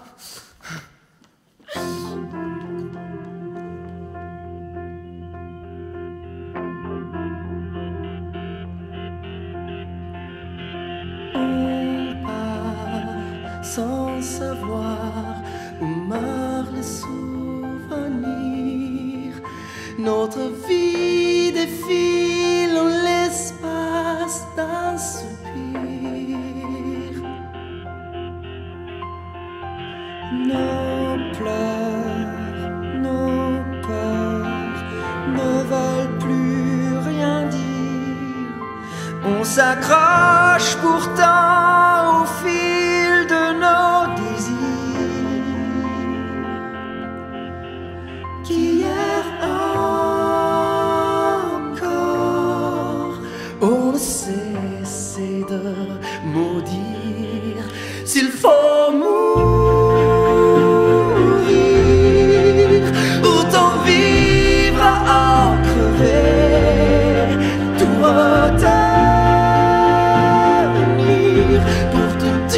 Sans savoir où meurent les souvenirs, notre vie défile en l'espace d'un soupir. Nos pleurs, nos peurs ne veulent plus rien dire. On s'accroche pourtant au fil de nos désirs. Qu'hier encore, on ne cessait de maudire. S'il faut mourir, autant vivre à en crever. Tout retenir pour te dire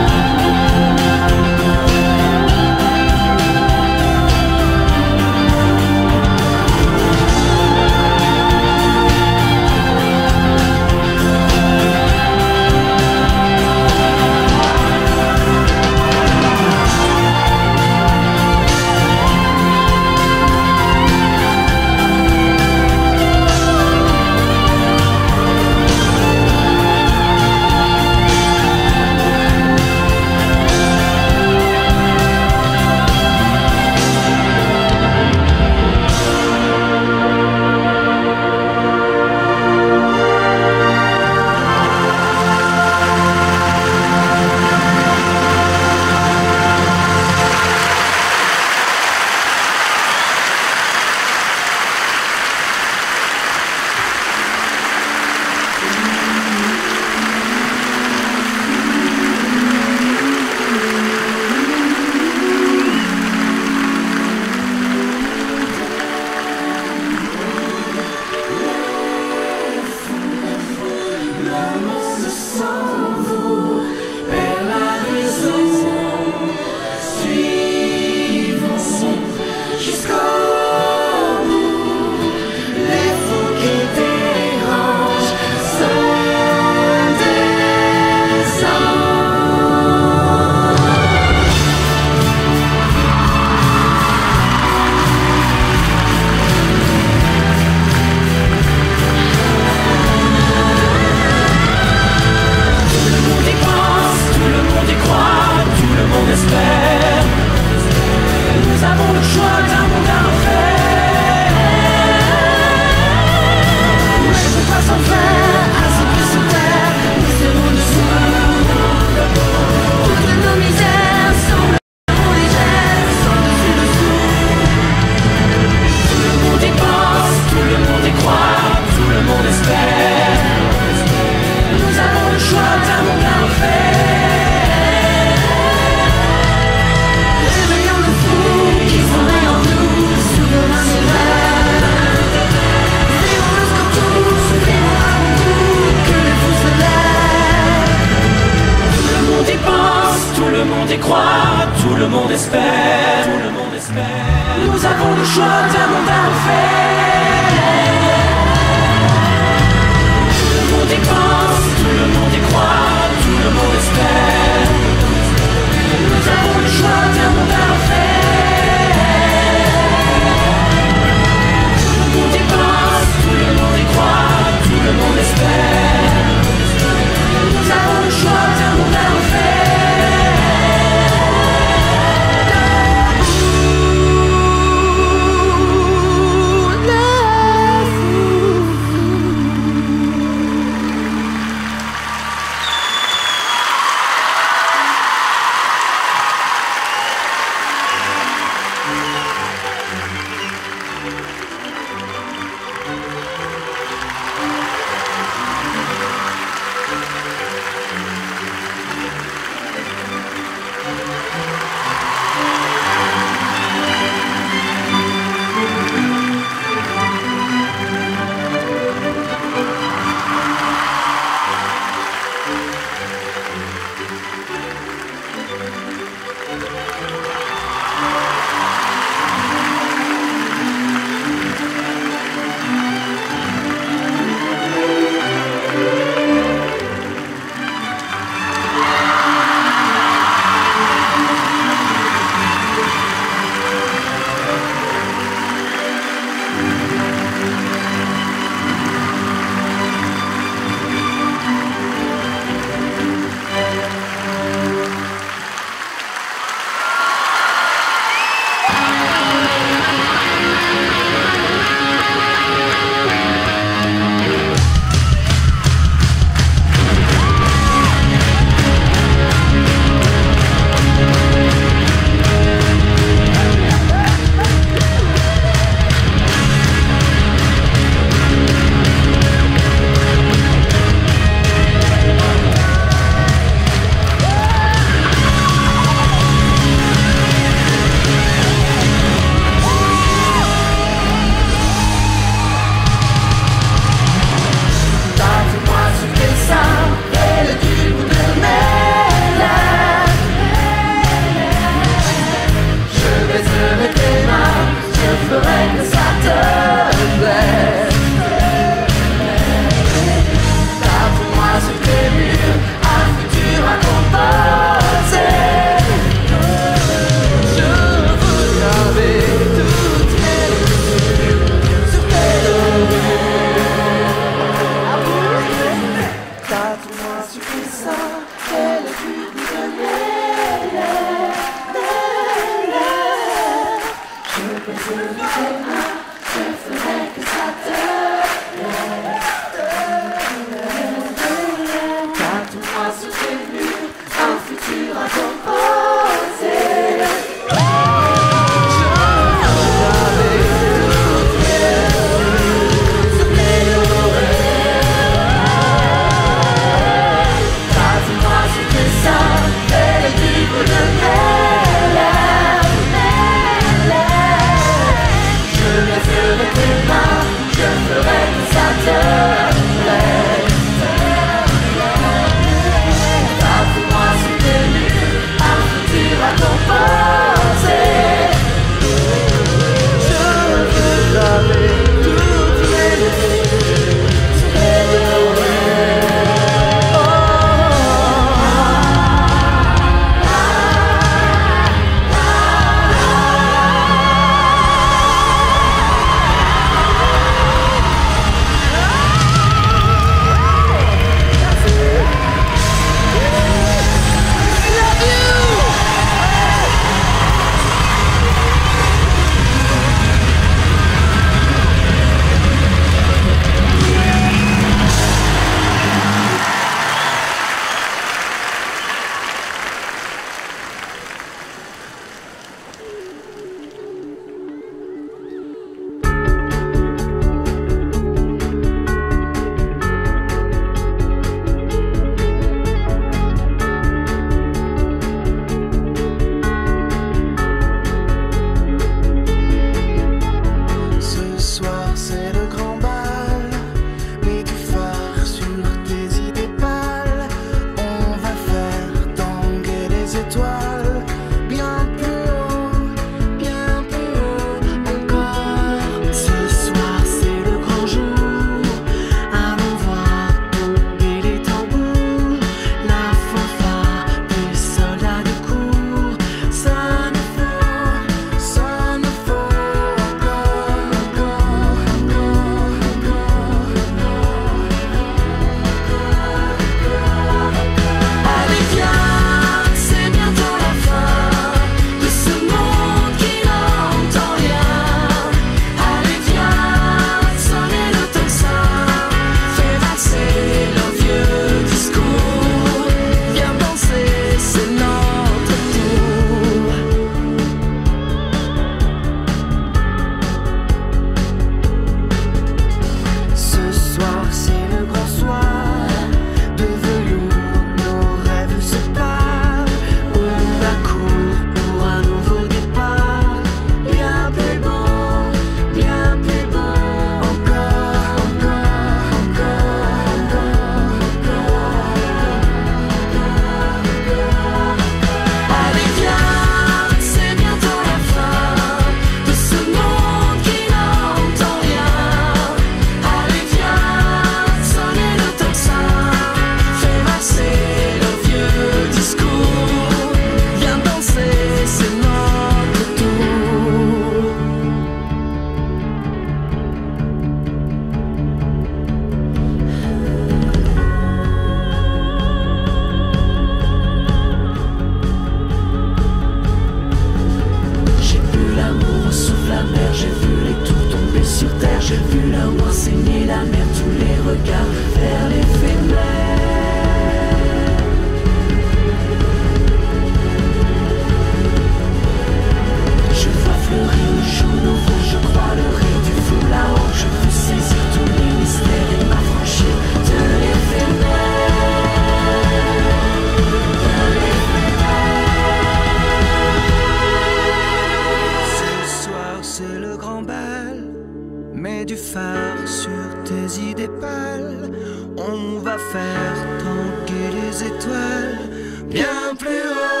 étoiles bien plus haut.